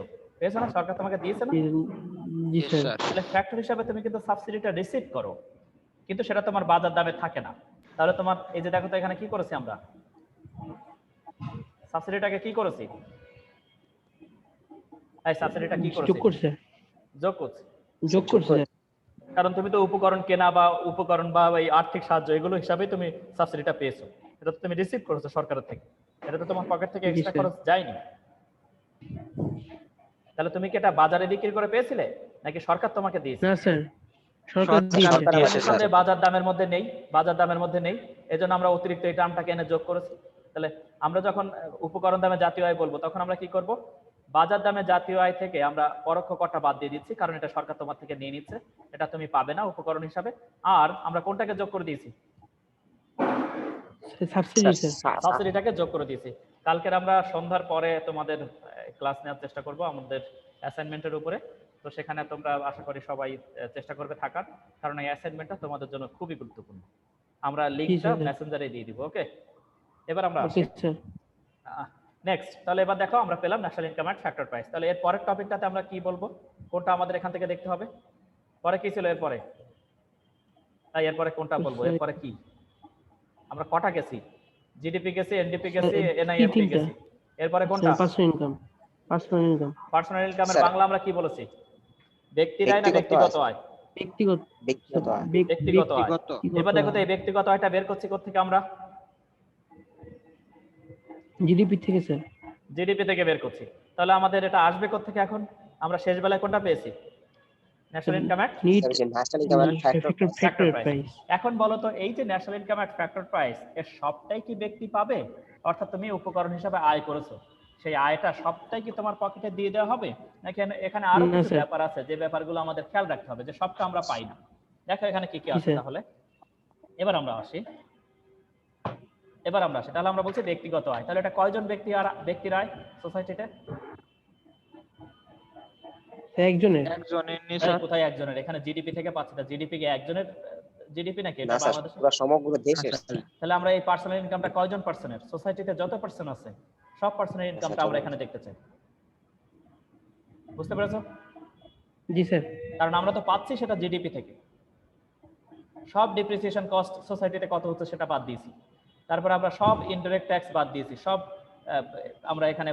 না? সরকার তোমাকে দিয়েছে না? জি Yes, স্যার। স্যার। তাহলে ফ্যাক্টর হিসাবে তুমি কিন্তু সাবসিডিটা রিসিভ করো, কিন্তু সেটা তোমার বাজার দামে থাকে না। তাহলে তোমার এই যে দেখো তো এখানে কি করেছি আমরা, সাবসিডিটাকে কি করেছি? এই সাবসিডিটা কি যোগ করেছি? করছে। যোগ করছি। যোগ করছে। কারণ তুমি তো উপকরণ কেনা বা উপকরণ বা এই আর্থিক সাহায্য এগুলো হিসাবেই তুমি সাবসিডিটা পেয়েছো। এটা তো তুমি রিসিভ করেছো সরকারের থেকে, এটা তো তোমার পকেট থেকে জি, এক্সট্রা স্যার। খরচ যায়নি। তাহলে তুমি কি এটা বাজারে বিক্রি করে পেয়েছিলে নাকি সরকার তোমাকে দিয়েছে? না স্যার সরকার সরকার দিয়েছে। দিয়েছে। নিঃসন্দেহে বাজার দামের মধ্যে নেই, বাজার দামের মধ্যে নেই, এজন্য আমরা অতিরিক্ত এই টার্মটাকে এনে যোগ করেছি। তাহলে আমরা যখন উপকরণ দামে জাতীয় আয় বলবো তখন আমরা কি করব? বাজার দামে জাতীয় আয় থেকে আমরা পরোক্ষ করটা বাদ দিয়ে দিচ্ছি, কারণ এটা সরকার তোমার থেকে নিয়ে নিচ্ছে, এটা তুমি পাবে না উপকরণ হিসাবে। আর আমরা কোনটাকে যোগ করে দিয়েছি? Subsidy sir. সাবসিডিটাকে যোগ করে দিয়েছি। কালকের আমরা সন্ধ্যার পরে তোমাদের ক্লাস নেওয়ার চেষ্টা করব আমাদের অ্যাসাইনমেন্টের উপরে। তো সেখানে তোমরা আশা করি সবাই চেষ্টা করবে থাকার, কারণ এই অ্যাসাইনমেন্টটা তোমাদের জন্য খুবই গুরুত্বপূর্ণ। আমরা লিঙ্কটা স্যার। মেসেঞ্জারে দিয়ে দিব। ওকে, এবার আমরা ওকে স্যার। নেক্সট। তাহলে এবার দেখো আমরা পেলাম national income and factor price. তাহলে এর পরের টপিকটাতে আমরা কি বলবো? কোনটা আমাদের এখান থেকে দেখতে হবে? পরে কি ছিল এরপরে? তাই এরপরে কোনটা বলবো? এরপরে কি আমরা কটা গেছি? জিডিপি গেছি, এনডিপি গেছি, এনআইএফটি গেছি। এরপরে কোনটা? Personal income. Personal income. Personal ইনকামের স্যার। বাংলা আমরা কি বলেছি? ব্যক্তির আয় না ব্যক্তিগত ব্যক্তিগত আয়? ব্যক্তিগত ব্যক্তিগত আয়। ব্যক্তিগত আয়। ব্যক্তিগত। এবার দেখো তো এই ব্যক্তিগত আয়টা বের করছি কোত্থেকে আমরা? জিডিপি থেকে স্যার। জিডিপি থেকে বের করছি। তাহলে আমাদের এটা আসবে কোত্থেকে এখন? আমরা শেষ বেলায় কোনটা পেয়েছি? National income at net national income and factor factor price. Price. এখন বলো তো এই যে national income at factor price এর সবটাই কি ব্যক্তি পাবে? অর্থাৎ তুমি উপকরণ হিসাবে আয় করেছো, সেই আয়টা সবটাই কি তোমার পকেটে দিয়ে দেওয়া হবে, নাকি এখানে আরো না, কিছু স্যার। ব্যাপার আছে যে ব্যাপারগুলো আমাদের খেয়াল রাখতে হবে যে সবটা আমরা পাই না? দেখো এখানে কি কি আছে স্যার। তাহলে। এবার আমরা আসি তাহলে আমরা বলছি ব্যক্তিগত আয়। তাহলে এটা কয়জন ব্যক্তির আয় সোসাইটিতে? একজনের। একজনের নি এই স্যার। কোথায় একজনের? এখানে জিডিপি থেকে পাচ্ছি না। জিডিপি কি একজনের জিডিপি নাকি না এটা স্যার, বাংলাদেশে? পুরো সমগ্র দেশের। তাহলে আমরা এই পার্সোনাল ইনকামটা কয়জন পার্সনের? সোসাইটিতে যত পার্সন আছে সব পার্সনের ইনকামটা আমরা এখানে দেখতে চাই। বুঝতে পেরেছো? জি স্যার। কারণ আমরা তো পাচ্ছি সেটা জিডিপি থেকে। সব ডিপ্রিসিয়েশন কস্ট সোসাইটিতে কত হচ্ছে সেটা বাদ দিয়েছি। তারপর আমরা সব ইনডাইরেক্ট ট্যাক্স বাদ দিয়েছি। সব আমরা এখানে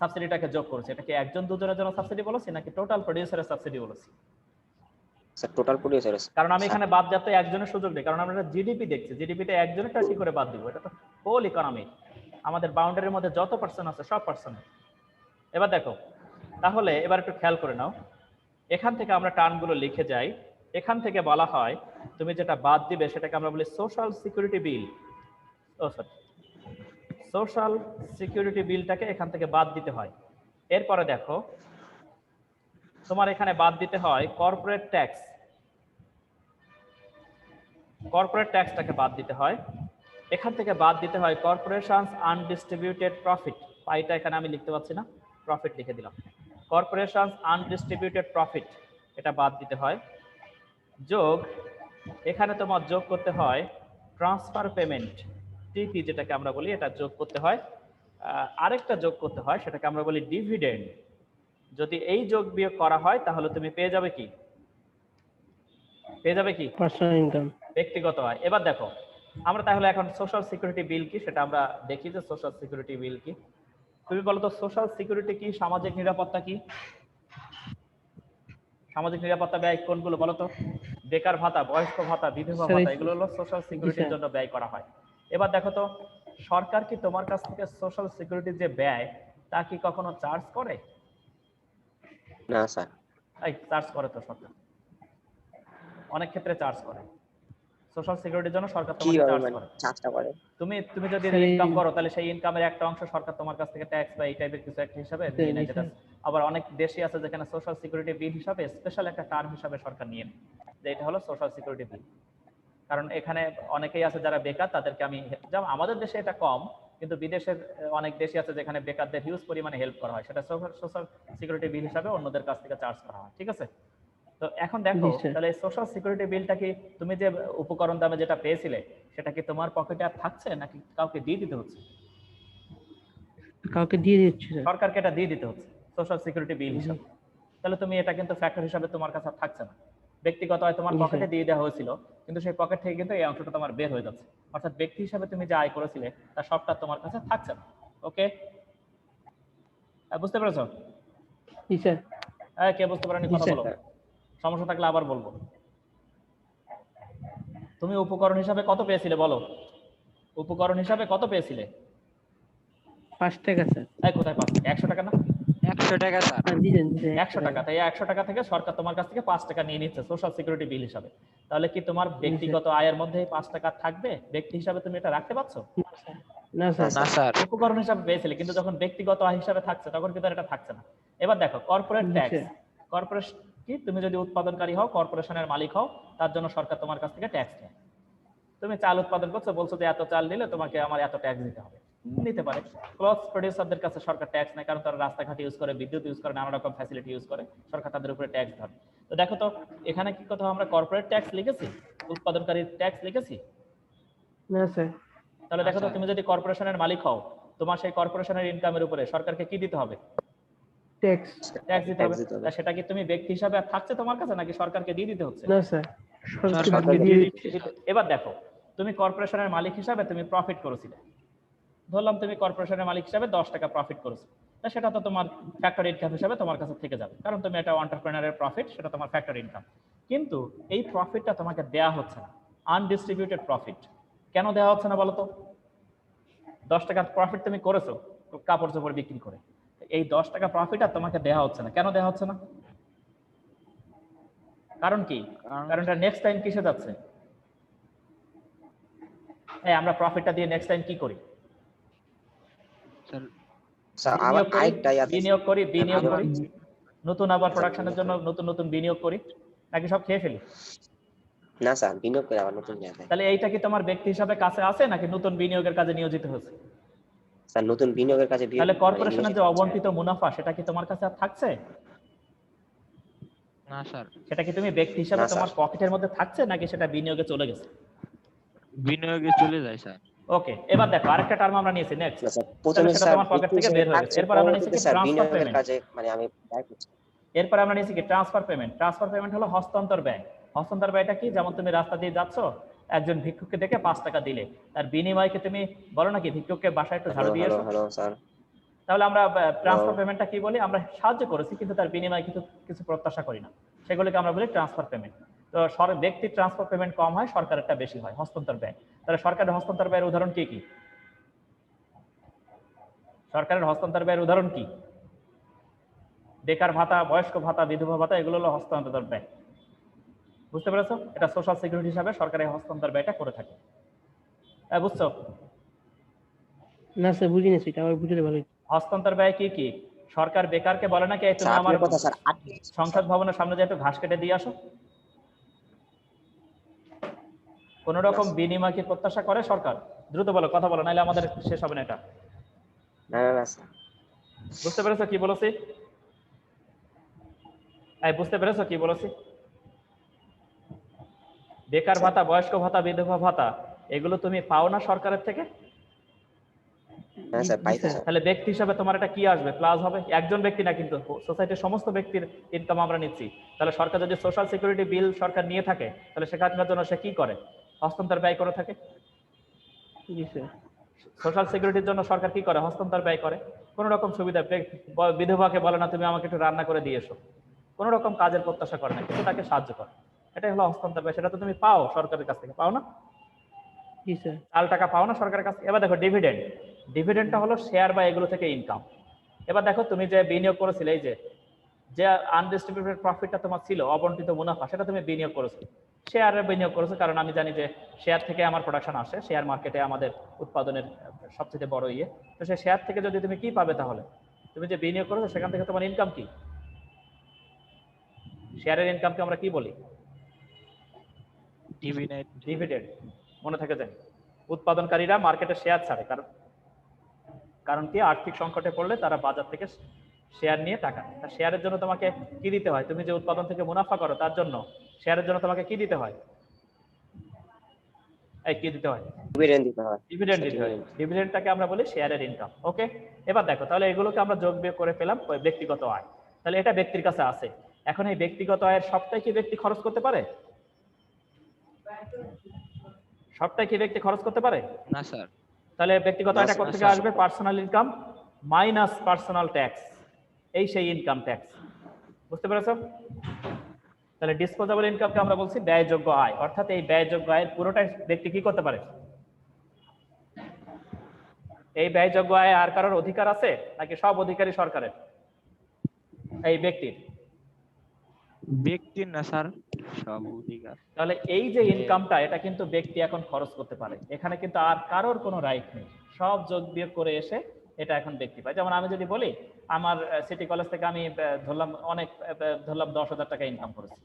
সাবসিডিটাকে যোগ করেছি। এটা কি একজন দুজনের জন্য সাবসিডি বলেছি নাকি টোটাল প্রোডিউসারের সাবসিডি বলেছি? Sir total producer. কারণ আমি এখানে বাদ যাতে একজনের সুযোগ নেই, কারণ আমরা জিডিপি দেখছি। জিডিপিতে একজনেরটা কি করে বাদ দিব? এটা তো হোল ইকোনমি, আমাদের বাউন্ডারির মধ্যে যত পার্সন আছে সব পার্সনের। এবার দেখো তাহলে এবার একটু খেয়াল করে নাও, এখান থেকে আমরা টার্মগুলো লিখে যাই। এখান থেকে বলা হয় তুমি যেটা বাদ দিবে সেটাকে আমরা বলি সোশ্যাল সিকিউরিটি বিল। সোশ্যাল সিকিউরিটি বিলটাকে এখান থেকে বাদ দিতে হয়। এরপরে দেখো তোমার এখানে বাদ দিতে হয় কর্পোরেট ট্যাক্স। কর্পোরেট ট্যাক্সটাকে বাদ দিতে হয়। এখান থেকে বাদ দিতে হয় কর্পোরেশনস আনডিস্ট্রিবিউটেড প্রফিট। পাইটা এখানে আমি লিখতে পাচ্ছি না, প্রফিট লিখে দিলাম। কর্পোরেশনস আনডিস্ট্রিবিউটেড প্রফিট এটা বাদ দিতে হয়। যোগ এখানে তোমার যোগ করতে হয় ট্রান্সফার পেমেন্ট, টিপি যেটাকে আমরা বলি, এটা যোগ করতে হয়। আরেকটা যোগ করতে হয় সেটাকে আমরা বলি ডিভিডেন্ড। যদি এই যোগ বিয়োগ করা হয় তাহলে তুমি পেয়ে যাবে কি? Personal income. ব্যক্তিগত আয়। এবার দেখো আমরা তাহলে এখন সোশ্যাল সিকিউরিটি বিল কি সেটা আমরা দেখি যে সোশ্যাল সিকিউরিটি বিল কি। তুমি বলো তো সোশ্যাল সিকিউরিটি কি, সামাজিক নিরাপত্তা কি? সামাজিক নিরাপত্তা ব্যয় কোনগুলো বলো তো? বেকার ভাতা, বয়স্ক ভাতা, বিধবা ভাতা, এগুলো হলো সোশ্যাল সিকিউরিটির জন্য ব্যয় করা হয়। এবার দেখো তো সরকার কি তোমার কাছ থেকে সোশ্যাল সিকিউরিটির যে ব্যয় তা কি কখনো চার্জ করে? না স্যার। এই চার্জ করে তো সরকার, অনেক ক্ষেত্রে চার্জ করে। সোশ্যাল সিকিউরিটির জন্য সরকার তোমাকে কিভাবে চার্জ মানে করে। চার্জটা করে? তুমি যদি ইনকাম করো তাহলে সেই ইনকামের একটা অংশ সরকার তোমার কাছ থেকে ট্যাক্স বা এই টাইপের কিছু একটা হিসাবে নিয়ে নেয়। যেটা আবার অনেক দেশই আছে যেখানে সোশ্যাল সিকিউরিটি বিল হিসাবে স্পেশাল একটা টার্ম হিসাবে সরকার নিয়ে নেয় যে এটা হলো সোশ্যাল সিকিউরিটি বিল। কারণ এখানে অনেকেই আছে যারা বেকার, তাদেরকে আমি, যেমন আমাদের দেশে এটা কম, কিন্তু বিদেশের অনেক দেশই আছে যেখানে বেকারদের হিউজ পরিমাণে হেল্প করা হয়, সেটা সোশ্যাল সিকিউরিটি বিল হিসাবে অন্যদের কাছ থেকে চার্জ করা হয়। ঠিক আছে? তো এখন দেখো তাহলে সোশ্যাল সিকিউরিটি বিলটা কি তুমি যে উপকরণ দামে যেটা পেয়েছিলে সেটা কি তোমার পকেটে আর থাকছে নাকি কাউকে দিয়ে দিতে হচ্ছে? কাউকে দিয়ে দিচ্ছে স্যার। সরকারকে এটা দিয়ে দিতে হচ্ছে সোশ্যাল সিকিউরিটি বিল হিসাবে। তাহলে তুমি এটা কিন্তু ফ্যাক্টর হিসাবে তোমার কাছে আর থাকছে না। ব্যক্তিগত হয় তোমার পকেটে দিয়ে দেওয়া হয়েছিল, কিন্তু সেই পকেট থেকে কিন্তু এই অংশটা তোমার বের হয়ে যাচ্ছে। অর্থাৎ ব্যক্তি হিসাবে তুমি যে আয় করেছিলে তার সবটা তোমার কাছে থাকছে না। ওকে, বুঝতে পেরেছো? জি স্যার। হ্যাঁ, কে বুঝতে পারেনি কথা বলো, সমস্যা থাকলে আবার বলবো। তুমি উপকরণ হিসাবে কত পেয়েছিলে বলো? উপকরণ হিসাবে কত পেয়েছিলে? 5 টাকা স্যার। এই কোথায় 5 টাকা? 100 টাকা না? 100 টাকা স্যার। 100 টাকা। তাই 100 টাকা থেকে সরকার তোমার কাছ থেকে 5 টাকা নিয়ে নিচ্ছে সোশ্যাল সিকিউরিটি বিল হিসাবে। তাহলে কি তোমার ব্যক্তিগত আয়ের মধ্যে 5 টাকা থাকবে? ব্যক্তি হিসাবে তুমি এটা রাখতে পারছো? না স্যার। না স্যার। উপকরণ হিসাবে পেয়েছিলে, কিন্তু যখন ব্যক্তিগত আয় হিসাবে থাকছে তখন কিন্তু আর এটা থাকছে না। এবার দেখো কর্পোরেট ট্যাক্স। কর্পোরেশন কি, তুমি যদি উৎপাদনকারী হও, কর্পোরেশনের মালিক হও, তার জন্য সরকার তোমার কাছ থেকে ট্যাক্স নেয়। তুমি চাল উৎপাদন করছো, বলছো যে এত চাল নিলে তোমাকে আমার এত ট্যাক্স দিতে হবে, নিতে পারে। ক্লথ প্রোডিউসারদের কাছে সরকার ট্যাক্স নেয়, কারণ তারা রাস্তাঘাট ইউজ করে, বিদ্যুৎ ইউজ করে, নানা রকম ফ্যাসিলিটি ইউজ করে, সরকার তাদের উপরে ট্যাক্স ধরে। তো দেখো তো এখানে কি কথা আমরা কর্পোরেট ট্যাক্স লিখেছি, উৎপাদনকারীর ট্যাক্স লিখেছি? না স্যার। তাহলে দেখো তো তুমি যদি কর্পোরেশনের মালিক হও, তোমার সেই কর্পোরেশনের ইনকামের উপরে সরকারকে কি দিতে হবে? ট্যাক্স দিতে হবে। তা সেটা কি তুমি ব্যক্তি হিসাবে আর থাকছে তোমার কাছে নাকি সরকারকে দিয়ে দিতে হচ্ছে? না স্যার, সরকারকে দিয়ে দিচ্ছে। এবার দেখো তুমি কর্পোরেশনের মালিক হিসাবে তুমি প্রফিট করেছিলে, ধরলাম তুমি কর্পোরেশনের মালিক হিসাবে 10 টাকা প্রফিট করেছো, তা সেটা তো তোমার ফ্যাক্টর ইনকাম হিসেবে তোমার কাছে থেকে যাবে, কারণ তুমি এটা এন্টারপ্রেনারের প্রফিট, সেটা তোমার ফ্যাক্টর ইনকাম। কিন্তু এই প্রফিটটা তোমাকে দেয়া হচ্ছে না, আনডিস্ট্রিবিউটেড প্রফিট। কেন দেওয়া হচ্ছে না বলো তো? 10 টাকা প্রফিট তুমি করেছো কাপড় চোপড় বিক্রি করে, এই 10 টাকা প্রফিট আর তোমাকে দেওয়া হচ্ছে না। কেন দেওয়া হচ্ছে না? কারণ কি? কারণ এটা নেক্সট টাইম কিসে যাচ্ছে? আমরা প্রফিটটা দিয়ে নেক্সট টাইম কি করি? স্যার স্যার আবার আরেকটাই আছে বিনিয়োগ করি আবার নতুন আবার প্রোডাকশনের জন্য নতুন নতুন বিনিয়োগ করি, নাকি সব খেয়ে ফেলি? না স্যার, বিনিয়োগ করে আবার নতুন জায়গায়। তাহলে এইটা কি তোমার ব্যক্তি হিসাবে কাছে আছে, নাকি নতুন বিনিয়োগের কাজে নিয়োজিত হয়েছে? স্যার নতুন বিনিয়োগের কাছে তাহলে কর্পোরেশনের যে অবন্টিত মুনাফা সেটা কি তোমার কাছে আর থাকছে? না স্যার, সেটা কি তুমি ব্যক্তি হিসাবে না, স্যার। তোমার পকেটের মধ্যে থাকছে, নাকি সেটা বিনিয়োগে চলে গেছে? বিনিয়োগে চলে যায় স্যার। ওকে, এবার দেখো আরেকটা টার্ম আমরা নিয়েছি নেক্সট। না স্যার, প্রথমে সেটা স্যার তোমার পকেট থেকে বের হয়ে গেছে। এরপর আমরা নিয়েছি কি স্যার ট্রান্সফার বিনিয়োগের পেমেন্ট। কাজে মানে আমি ব্যয় করছি। এরপর আমরা নিয়েছি কি ট্রান্সফার পেমেন্ট। ট্রান্সফার পেমেন্ট হলো হস্তান্তর ব্যয়। হস্তান্তর ব্যয়টা কি? যেমন তুমি রাস্তা দিয়ে যাচ্ছ, একজন ভিক্ষুককে দেখে 5 টাকা দিলে, তার বিনিময়কে তুমি বলো নাকি ভিক্ষুককে বাসায় একটু ঝাড়ু দিয়ে হ্যালো এসো। Hello sir. তাহলে আমরা ট্রান্সফার পেমেন্টটা কি বলি? আমরা সাহায্য করেছি কিন্তু তার বিনিময়ে কিছু প্রত্যাশা করি না, সেগুলোকে আমরা বলি ট্রান্সফার পেমেন্ট। তো ব্যক্তির ট্রান্সফার পেমেন্ট কম হয়, সরকারেরটা বেশি হয় হস্তান্তর ব্যয়। তাহলে সরকারের হস্তান্তর ব্যয়ের উদাহরণ কি কি? সরকারের হস্তান্তর ব্যয়ের উদাহরণ কি? বেকার ভাতা, বয়স্ক ভাতা, বিধবা ভাতা, এগুলো হলো হস্তান্তর ব্যয়। বুঝতে পেরেছো? এটা সোশ্যাল সিকিউরিটি হিসাবে সরকারের হস্তান্তর ব্যয়টা করে থাকে। বুঝছো? না স্যার বুঝিনি, সেটা আবার বুঝলে ভালো হতো। হস্তান্তর ব্যয় কি কি? সরকার বেকারকে বলে নাকি এই তুমি স্যার আমার আপনার কথা স্যার সংসদ ভবনের সামনে যে একটু ঘাস কেটে দিয়ে আসো। কোন রকম বিনিময় কি প্রত্যাশা করে সরকার? দ্রুত বলো, কথা বলো, নাহলে আমাদের শেষ হবে না এটা। না না না স্যার। বুঝতে পেরেছো কি বলেছি? বুঝতে পেরেছো কি বলেছি? বেকার ভাতা, বয়স্ক ভাতা, বিধবা ভাতা, এগুলো তুমি পাও না সরকারের থেকে? হ্যাঁ স্যার, পাইতে স্যার। তাহলে ব্যক্তি হিসাবে তোমার এটা কি আসবে? প্লাস হবে। একজন ব্যক্তি না কিন্তু, সোসাইটির সমস্ত ব্যক্তির ইনকাম আমরা নিচ্ছি। তাহলে সরকার যদি সোশ্যাল সিকিউরিটি বিল সরকার নিয়ে থাকে, তাহলে সেখানকার জন্য সে কি করে? হস্তান্তর ব্যয় করে থাকে। জি স্যার। সোশ্যাল সিকিউরিটির জন্য সরকার কি করে? হস্তান্তর ব্যয় করে। কোন রকম সুবিধা বিধবাকে বলে না তুমি আমাকে একটু রান্না করে দিয়ে এসো, কোন রকম কাজের প্রত্যাশা করে না, কিন্তু তাকে সাহায্য করে। এটাই হলো হস্তান্তর ব্যয়। সেটা তো তুমি পাও সরকারের কাছ থেকে, পাও না? জি স্যার। 4 টাকা পাও না সরকারের কাছে। এবার দেখো ডিভিডেন্ড। ডিভিডেন্ডটা হলো শেয়ার বা এগুলো থেকে ইনকাম। এবার দেখো তুমি যে বিনিয়োগ করেছিলে, এই যে আনডিস্ট্রিবিউটেড প্রফিটটা তোমার ছিল, অবন্টিত মুনাফা, সেটা তুমি বিনিয়োগ করেছো, শেয়ারে বিনিয়োগ করেছো, কারণ আমি জানি যে শেয়ার থেকে আমার প্রোডাকশন আসে, শেয়ার মার্কেটে আমাদের উৎপাদনের সবচেয়ে বড় ইয়ে। তো সেই শেয়ার থেকে যদি তুমি কি পাবে, তাহলে তুমি যে বিনিয়োগ করেছো সেখান থেকে তোমার ইনকাম কি? শেয়ারের ইনকামকে আমরা কি বলি? ডিভিডেন্ড। মনে থাকে জানি, উৎপাদনকারীরা মার্কেটে শেয়ার ছাড়ে, কারণ কি? আর্থিক সংকটে পড়লে তারা বাজার থেকে শেয়ার নিয়ে টাকা নেয়। তার শেয়ারের জন্য তোমাকে কি দিতে হয়? তুমি যে উৎপাদন থেকে মুনাফা করো তার জন্য শেয়ারের জন্য তোমাকে কি দিতে হয়? কি দিতে হয়? ডিভিডেন্ড দিতে হয়। ডিভিডেন্ড দিতে হয়। ডিভিডেন্ডটাকে আমরা বলি শেয়ারের ইনকাম। ওকে, এবার দেখো, তাহলে এগুলোকে আমরা যোগ বিয়োগ করে পেলাম ব্যক্তিগত আয়। তাহলে এটা ব্যক্তির কাছে আছে। এখন এই ব্যক্তিগত আয়ের সবটাই কি ব্যক্তি খরচ করতে পারে? সবটাই কি ব্যক্তি খরচ করতে পারে? না স্যার। তাহলে ব্যক্তিগত না, আয়টা স্যার, কোথা থেকে আসবে? Personal income minus personal tax, এই সেই ইনকাম ট্যাক্স। বুঝতে পেরেছো? তাহলে ডিসপোজেবল ইনকামকে আমরা বলছি ব্যয়যোগ্য আয়, অর্থাৎ এই ব্যয়যোগ্য আয়ের পুরোটাই ব্যক্তি কি করতে পারে? এই ব্যয়যোগ্য আয় আর কারোর অধিকার আছে, নাকি সব অধিকারী সরকারের? এই ব্যক্তির না স্যার, সব অধিকার। তাহলে এই যে ইনকামটা, এটা কিন্তু ব্যক্তি এখন খরচ করতে পারে, এখানে কিন্তু আর কারোর কোনো রাইট নেই। সব যোগ বিয়োগ করে এসে এটা এখন ব্যক্তি পায়। যেমন আমি যদি বলি আমার সিটি কলেজ থেকে আমি ধরলাম 10,000 টাকা ইনকাম করেছি,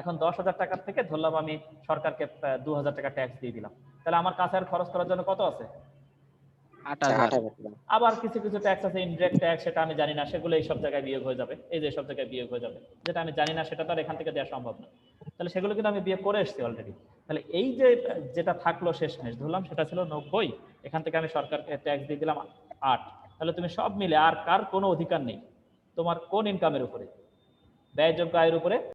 এখন 10,000 টাকার থেকে ধরলাম আমি সরকারকে 2,000 টাকা ট্যাক্স দিয়ে দিলাম, তাহলে আমার কাছে আর খরচ করার জন্য কত আছে? 8,000। আবার কিছু কিছু ট্যাক্স আছে, ইনডিরেক্ট ট্যাক্স, সেটা আমি জানি না, সেগুলো এই সব জায়গায় বিয়োগ হয়ে যাবে, এই যে সব জায়গায় বিয়োগ হয়ে যাবে। যেটা আমি জানি না সেটা তো আর এখান থেকে দেওয়া সম্ভব না, তাহলে সেগুলো কিন্তু আমি বিয়োগ করে এসেছি অলরেডি। তাহলে এই যে যেটা থাকলো শেষমেশ ধরলাম সেটা ছিল 90, এখান থেকে আমি সরকারকে ট্যাক্স দিয়ে দিলাম 8, তাহলে তুমি সব মিলে আর কার কোনো অধিকার নেই তোমার কোন ইনকামের উপরে? ব্যয়যোগ্য আয়ের উপরে